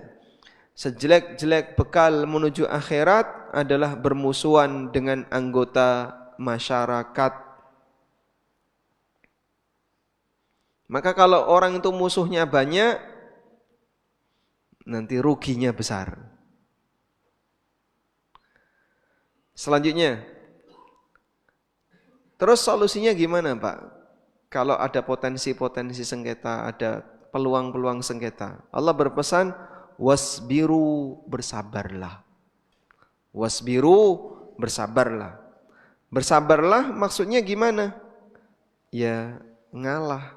Sejelek-jelek bekal menuju akhirat adalah bermusuhan dengan anggota masyarakat. Maka kalau orang itu musuhnya banyak, nanti ruginya besar. Selanjutnya, terus solusinya gimana Pak? Kalau ada potensi-potensi sengketa, ada peluang-peluang sengketa. Allah berpesan, wasbiru, bersabarlah. Wasbiru, bersabarlah. Bersabarlah maksudnya gimana? Ya ngalah.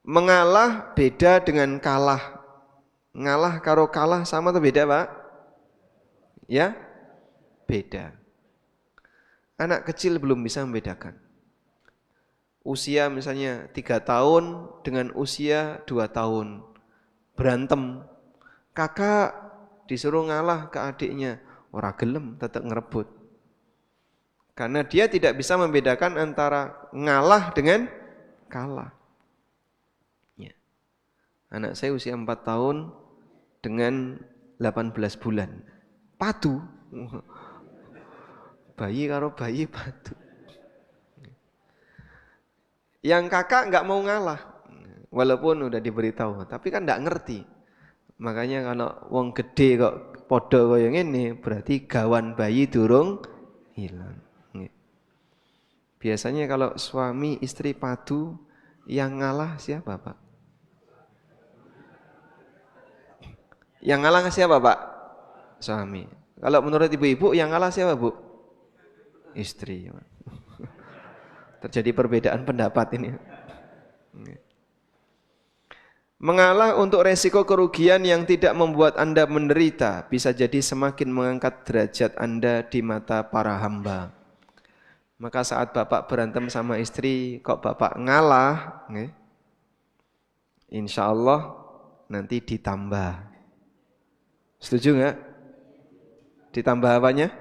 Mengalah beda dengan kalah. Ngalah karo kalah sama atau beda Pak? Ya, beda. Anak kecil belum bisa membedakan. Usia misalnya 3 tahun dengan usia 2 tahun. Berantem. Kakak disuruh ngalah ke adiknya. Ora gelem, tetap ngerebut. Karena dia tidak bisa membedakan antara ngalah dengan kalah. Ya. Anak saya usia 4 tahun dengan 18 bulan. Padu. Bayi karo bayi padu. Yang kakak nggak mau ngalah, walaupun udah diberitahu, tapi kan nggak ngerti. Makanya kalau wong gede kok podo koyo ngene, berarti gawan bayi durung hilang. Biasanya kalau suami istri padu, yang ngalah siapa Pak? Yang ngalah siapa Pak? Suami. Kalau menurut ibu-ibu yang ngalah siapa Bu? Istri. Terjadi perbedaan pendapat ini. Mengalah untuk resiko kerugian yang tidak membuat Anda menderita bisa jadi semakin mengangkat derajat Anda di mata para hamba. Maka saat Bapak berantem sama istri, kok Bapak ngalah, insya Allah nanti ditambah. Setuju nggak? Ditambah apanya?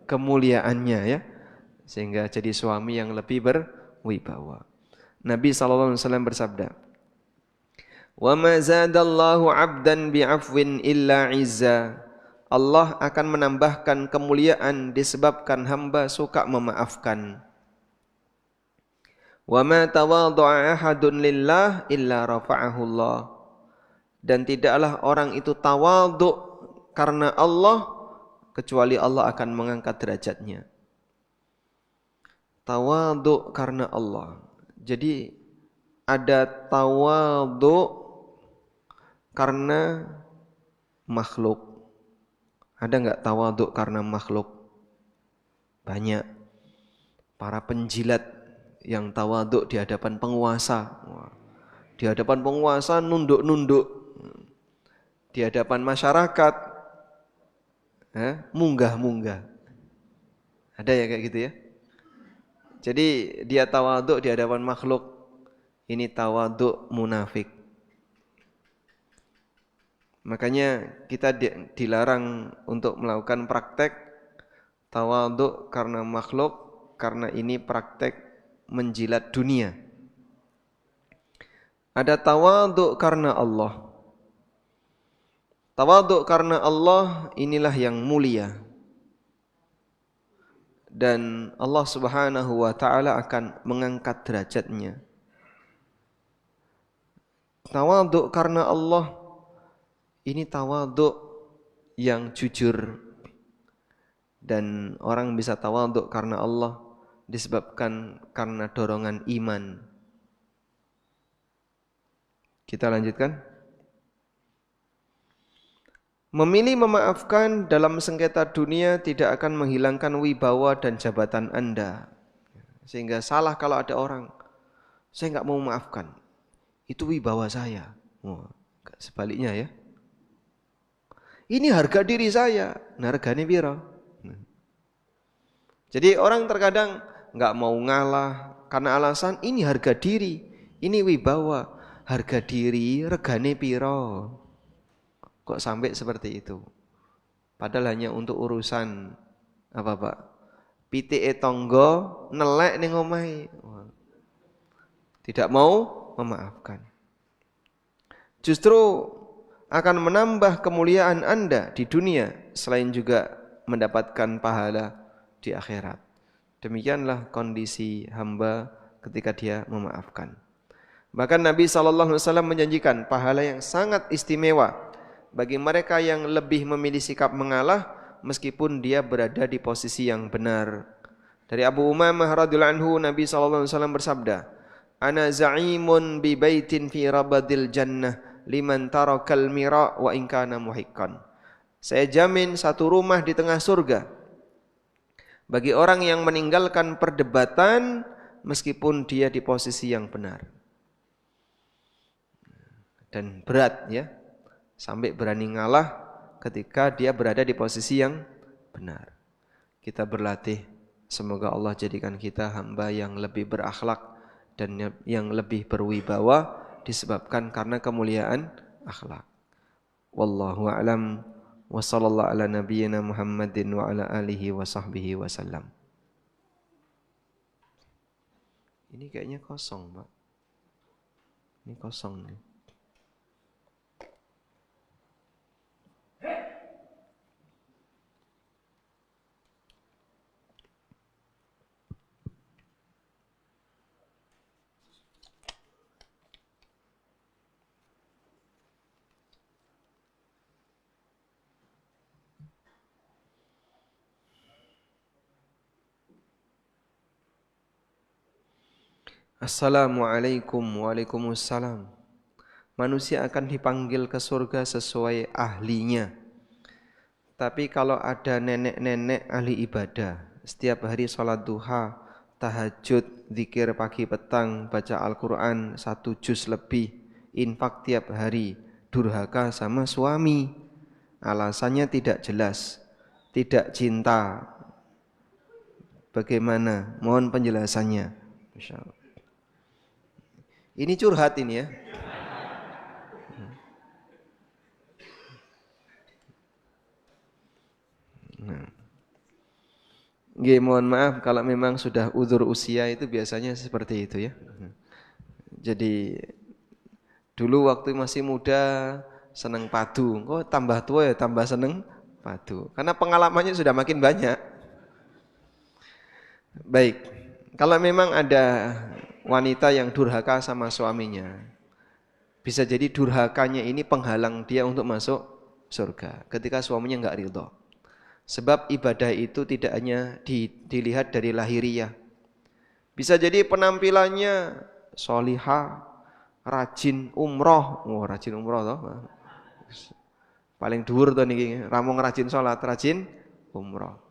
Kemuliaannya ya. Sehingga jadi suami yang lebih berwibawa. Nabi SAW bersabda, "Wa ma zadallahu 'abdan bi'afwin illa 'izza." Allah akan menambahkan kemuliaan disebabkan hamba suka memaafkan. "Wa ma tawadha'a ahadun lillah illa rafa'ahu Allah." Dan tidaklah orang itu tawadhu karena Allah kecuali Allah akan mengangkat derajatnya. Tawadhu karena Allah. Jadi ada tawadhu karena makhluk. Ada enggak tawadhu karena makhluk? Banyak. Para penjilat yang tawadhu di hadapan penguasa. Di hadapan penguasa nunduk-nunduk. Di hadapan masyarakat munggah-munggah. Ada ya kayak gitu ya. Jadi dia tawaduk di hadapan makhluk. Ini tawaduk munafik. Makanya kita dilarang untuk melakukan praktek tawaduk karena makhluk, karena ini praktek menjilat dunia. Ada tawaduk karena Allah. Tawaduk karena Allah inilah yang mulia. Dan Allah Subhanahu wa taala akan mengangkat derajatnya. Tawaduk karena Allah ini tawaduk yang jujur. Dan orang bisa tawaduk karena Allah disebabkan karena dorongan iman. Kita lanjutkan. Memilih memaafkan dalam sengketa dunia tidak akan menghilangkan wibawa dan jabatan Anda. Sehingga salah kalau ada orang, saya enggak mau memaafkan. Itu wibawa saya. Sebaliknya ya. Ini harga diri saya. Nah, harganya piro? Jadi orang terkadang enggak mau ngalah karena alasan ini harga diri, ini wibawa. Harga diri regane piro? Kok sampai seperti itu? Padahal hanya untuk urusan apa, Pak? Pitike tangga nelek ning omahe. Tidak mau memaafkan. Justru akan menambah kemuliaan Anda di dunia selain juga mendapatkan pahala di akhirat. Demikianlah kondisi hamba ketika dia memaafkan. Bahkan Nabi SAW menjanjikan pahala yang sangat istimewa bagi mereka yang lebih memilih sikap mengalah meskipun dia berada di posisi yang benar. Dari Abu Umamah radhiyallahu anhu, Nabi SAW bersabda, "Ana za'imun bi baitin fi rabadil jannah liman tarakal mira wa in kana muhiqqan." Saya jamin satu rumah di tengah surga bagi orang yang meninggalkan perdebatan meskipun dia di posisi yang benar. Dan berat ya, sampai berani ngalah ketika dia berada di posisi yang benar. Kita berlatih, semoga Allah jadikan kita hamba yang lebih berakhlak dan yang lebih berwibawa disebabkan karena kemuliaan akhlak. Wallahu a'lam wa sallallahu ala nabiyyina Muhammadin wa ala alihi wa sahbihi wasallam. Ini kayaknya kosong, Pak. Ini kosong nih. Assalamualaikum. Waalaikumsalam. Manusia akan dipanggil ke surga sesuai ahlinya. Tapi kalau ada nenek-nenek ahli ibadah, setiap hari sholat duha, tahajud, zikir pagi petang, baca Al-Quran 1 juz lebih, infak tiap hari, durhaka sama suami. Alasannya tidak jelas, tidak cinta. Bagaimana? Mohon penjelasannya. Masya Allah. Ini curhat ini ya. Nggih, mohon maaf kalau memang sudah uzur usia itu biasanya seperti itu ya. Jadi dulu waktu masih muda seneng padu, kok tambah tua ya tambah seneng padu. Karena pengalamannya sudah makin banyak. Baik, kalau memang ada wanita yang durhaka sama suaminya, bisa jadi durhakanya ini penghalang dia untuk masuk surga ketika suaminya enggak ridho. Sebab ibadah itu tidak hanya dilihat dari lahiriah. Bisa jadi penampilannya solihah, rajin umroh. Oh, rajin umroh toh. Paling dhuwur to niki, ramung rajin salat, rajin umroh.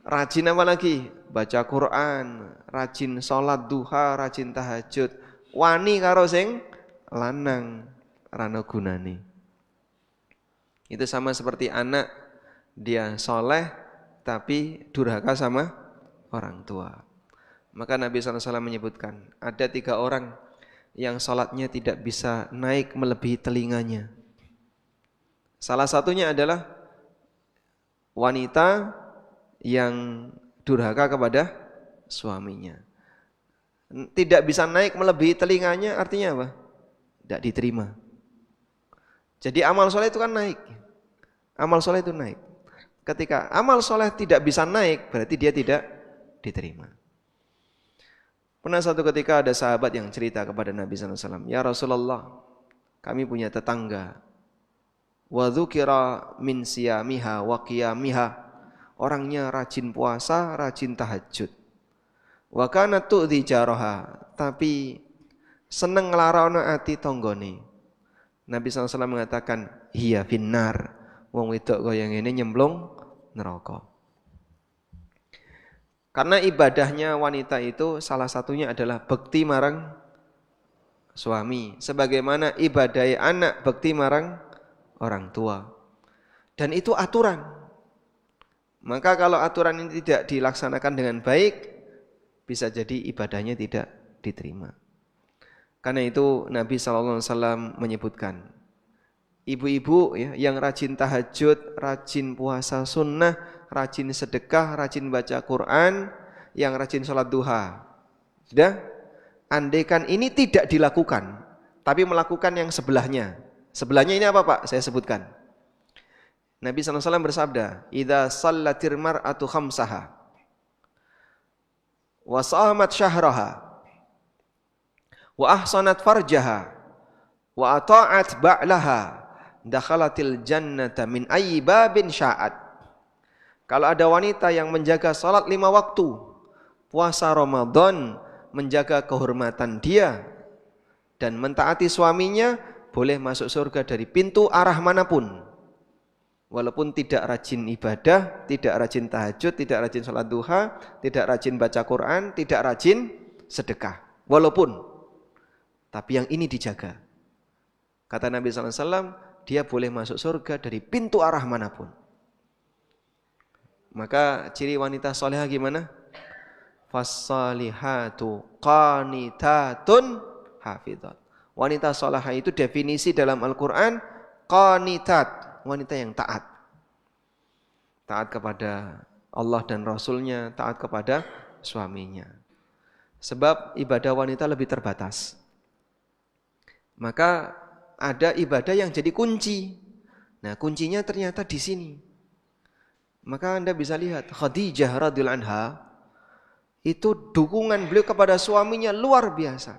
Rajin apa lagi? Baca Quran, rajin salat duha, rajin tahajud, wani karo sing lanang rano gunane. Itu sama seperti anak dia soleh tapi durhaka sama orang tua. Maka Nabi SAW menyebutkan ada 3 orang yang sholatnya tidak bisa naik melebihi telinganya. Salah satunya adalah wanita yang durhaka kepada suaminya. Tidak bisa naik melebihi telinganya artinya apa? Tidak diterima. Jadi amal soleh itu kan naik. Amal soleh itu naik. Ketika amal soleh tidak bisa naik, berarti dia tidak diterima. Pernah satu ketika ada sahabat yang cerita kepada Nabi SAW, "Ya Rasulullah, kami punya tetangga. Wa dzukira min siyamiha wa qiyamiha." Orangnya rajin puasa, rajin tahajud. Wa kanat tu'dhi jaraha, tapi seneng nglarono ati tanggane. Nabi SAW mengatakan, "Hiya finnar." Wong wedok kaya ngene nyemplung neraka. Karena ibadahnya wanita itu salah satunya adalah bekti marang suami. Sebagaimana ibadah anak bekti marang orang tua. Dan itu aturan. Maka kalau aturan ini tidak dilaksanakan dengan baik, bisa jadi ibadahnya tidak diterima. Karena itu Nabi SAW menyebutkan, ibu-ibu ya, yang rajin tahajud, rajin puasa sunnah, rajin sedekah, rajin baca Quran, yang rajin sholat duha. Sudah? Andaikan ini tidak dilakukan, tapi melakukan yang sebelahnya. Sebelahnya ini apa Pak? Saya sebutkan. Nabi SAW bersabda, "Idza shallatir mar'atu khamsaha wa shamat syahraha wa ahsanat farjaha wa ata'at ba'laha dakhalatil jannata min ayyi babin sya'at." Kalau ada wanita yang menjaga salat 5 waktu, puasa Ramadan, menjaga kehormatan dia dan mentaati suaminya, boleh masuk surga dari pintu arah manapun. Walaupun tidak rajin ibadah, tidak rajin tahajud, tidak rajin salat duha, tidak rajin baca Quran, tidak rajin sedekah. Walaupun, tapi yang ini dijaga. Kata Nabi SAW, dia boleh masuk surga dari pintu arah manapun. Maka ciri wanita solehah gimana? Fassalihatu qanitatun hafidhat. Wanita solehah itu definisi dalam Al-Quran, qanitat, wanita yang taat. Taat kepada Allah dan Rasulnya, taat kepada suaminya. Sebab ibadah wanita lebih terbatas. Maka ada ibadah yang jadi kunci. Nah, kuncinya ternyata di sini. Maka Anda bisa lihat Khadijah radhiyallahu anha itu dukungan beliau kepada suaminya luar biasa.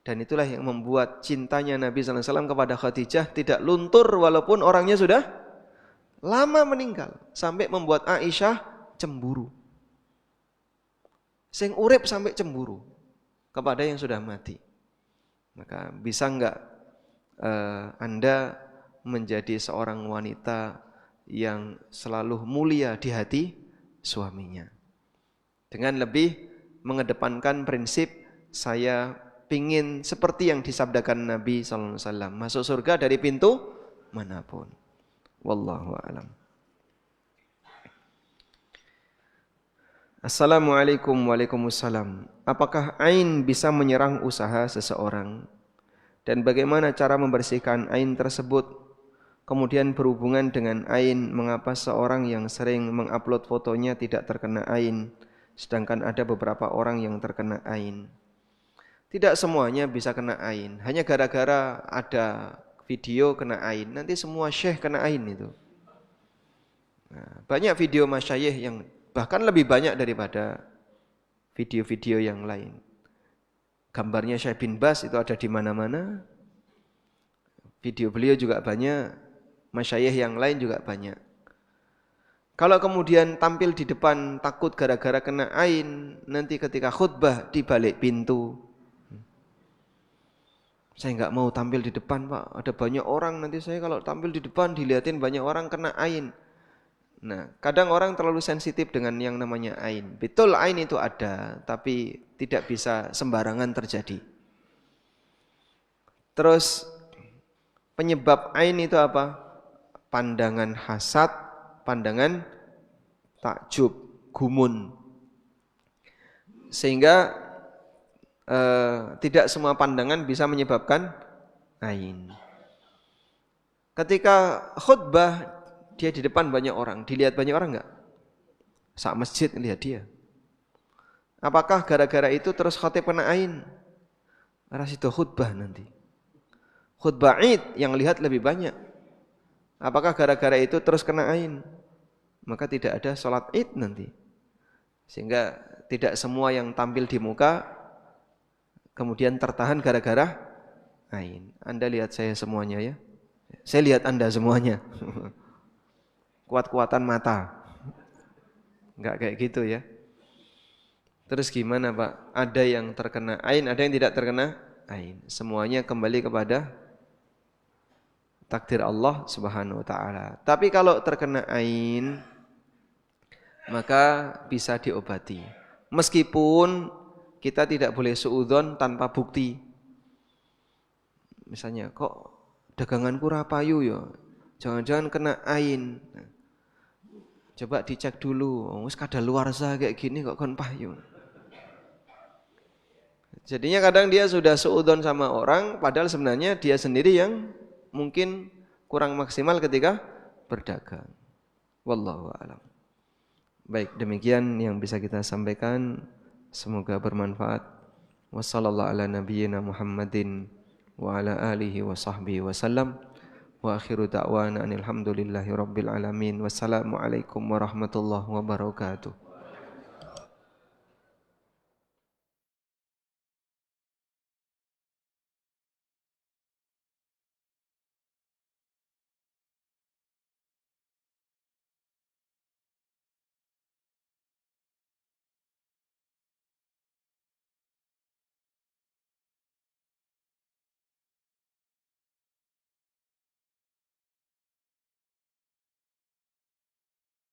Dan itulah yang membuat cintanya Nabi SAW kepada Khadijah tidak luntur walaupun orangnya sudah lama meninggal. Sampai membuat Aisyah cemburu. Sing urip sampai cemburu kepada yang sudah mati. Maka bisa enggak Anda menjadi seorang wanita yang selalu mulia di hati suaminya, dengan lebih mengedepankan prinsip saya pingin seperti yang disabdakan Nabi SAW, masuk surga dari pintu manapun. Wallahu a'lam. Assalamualaikum. Waalaikumsalam. Apakah ain bisa menyerang usaha seseorang? Dan bagaimana cara membersihkan ain tersebut? Kemudian berhubungan dengan ain, mengapa seorang yang sering mengupload fotonya tidak terkena ain, sedangkan ada beberapa orang yang terkena ain? Tidak semuanya bisa kena ain, hanya gara-gara ada video kena ain, nanti semua syekh kena ain itu. Nah, banyak video masyayikh yang bahkan lebih banyak daripada video-video yang lain. Gambarnya Syekh bin Bas itu ada di mana-mana. Video beliau juga banyak, masyayikh yang lain juga banyak. Kalau kemudian tampil di depan takut gara-gara kena ain, nanti ketika khutbah di balik pintu. Saya enggak mau tampil di depan Pak, ada banyak orang, nanti saya kalau tampil di depan dilihatin banyak orang kena ain. Nah, kadang orang terlalu sensitif dengan yang namanya ain. Betul ain itu ada, tapi tidak bisa sembarangan terjadi. Terus penyebab ain itu apa? Pandangan hasad, pandangan takjub, gumun. Sehingga tidak semua pandangan bisa menyebabkan ain. Ketika khutbah, dia di depan banyak orang, dilihat banyak orang enggak? Sak masjid lihat dia. Apakah gara-gara itu terus khatib kena ain? Ras itu khutbah nanti. Khutbah Id yang lihat lebih banyak. Apakah gara-gara itu terus kena ain? Maka tidak ada sholat Id nanti. Sehingga tidak semua yang tampil di muka kemudian tertahan gara-gara ain. Anda lihat saya semuanya ya. Saya lihat Anda semuanya. Kuat-kuatan mata. Enggak kayak gitu ya. Terus gimana Pak? Ada yang terkena ain, ada yang tidak terkena ain. Semuanya kembali kepada takdir Allah Subhanahu wa taala. Tapi kalau terkena ain maka bisa diobati. Meskipun kita tidak boleh suudzon tanpa bukti. Misalnya, kok daganganku rapayu ya? Jangan-jangan kena ain. Coba dicek dulu. Wis kadaluarsa kayak gini kok kon payu. Jadinya kadang dia sudah suudzon sama orang padahal sebenarnya dia sendiri yang mungkin kurang maksimal ketika berdagang. Wallahu a'lam. Baik, demikian yang bisa kita sampaikan. Semoga bermanfaat. Wassallallahu ala nabiyyina Muhammadin wa ala alihi wa sahbihi wasallam. Wa akhiru da'wana alhamdulillahi rabbil alamin. Wassalamu alaikum warahmatullahi wabarakatuh.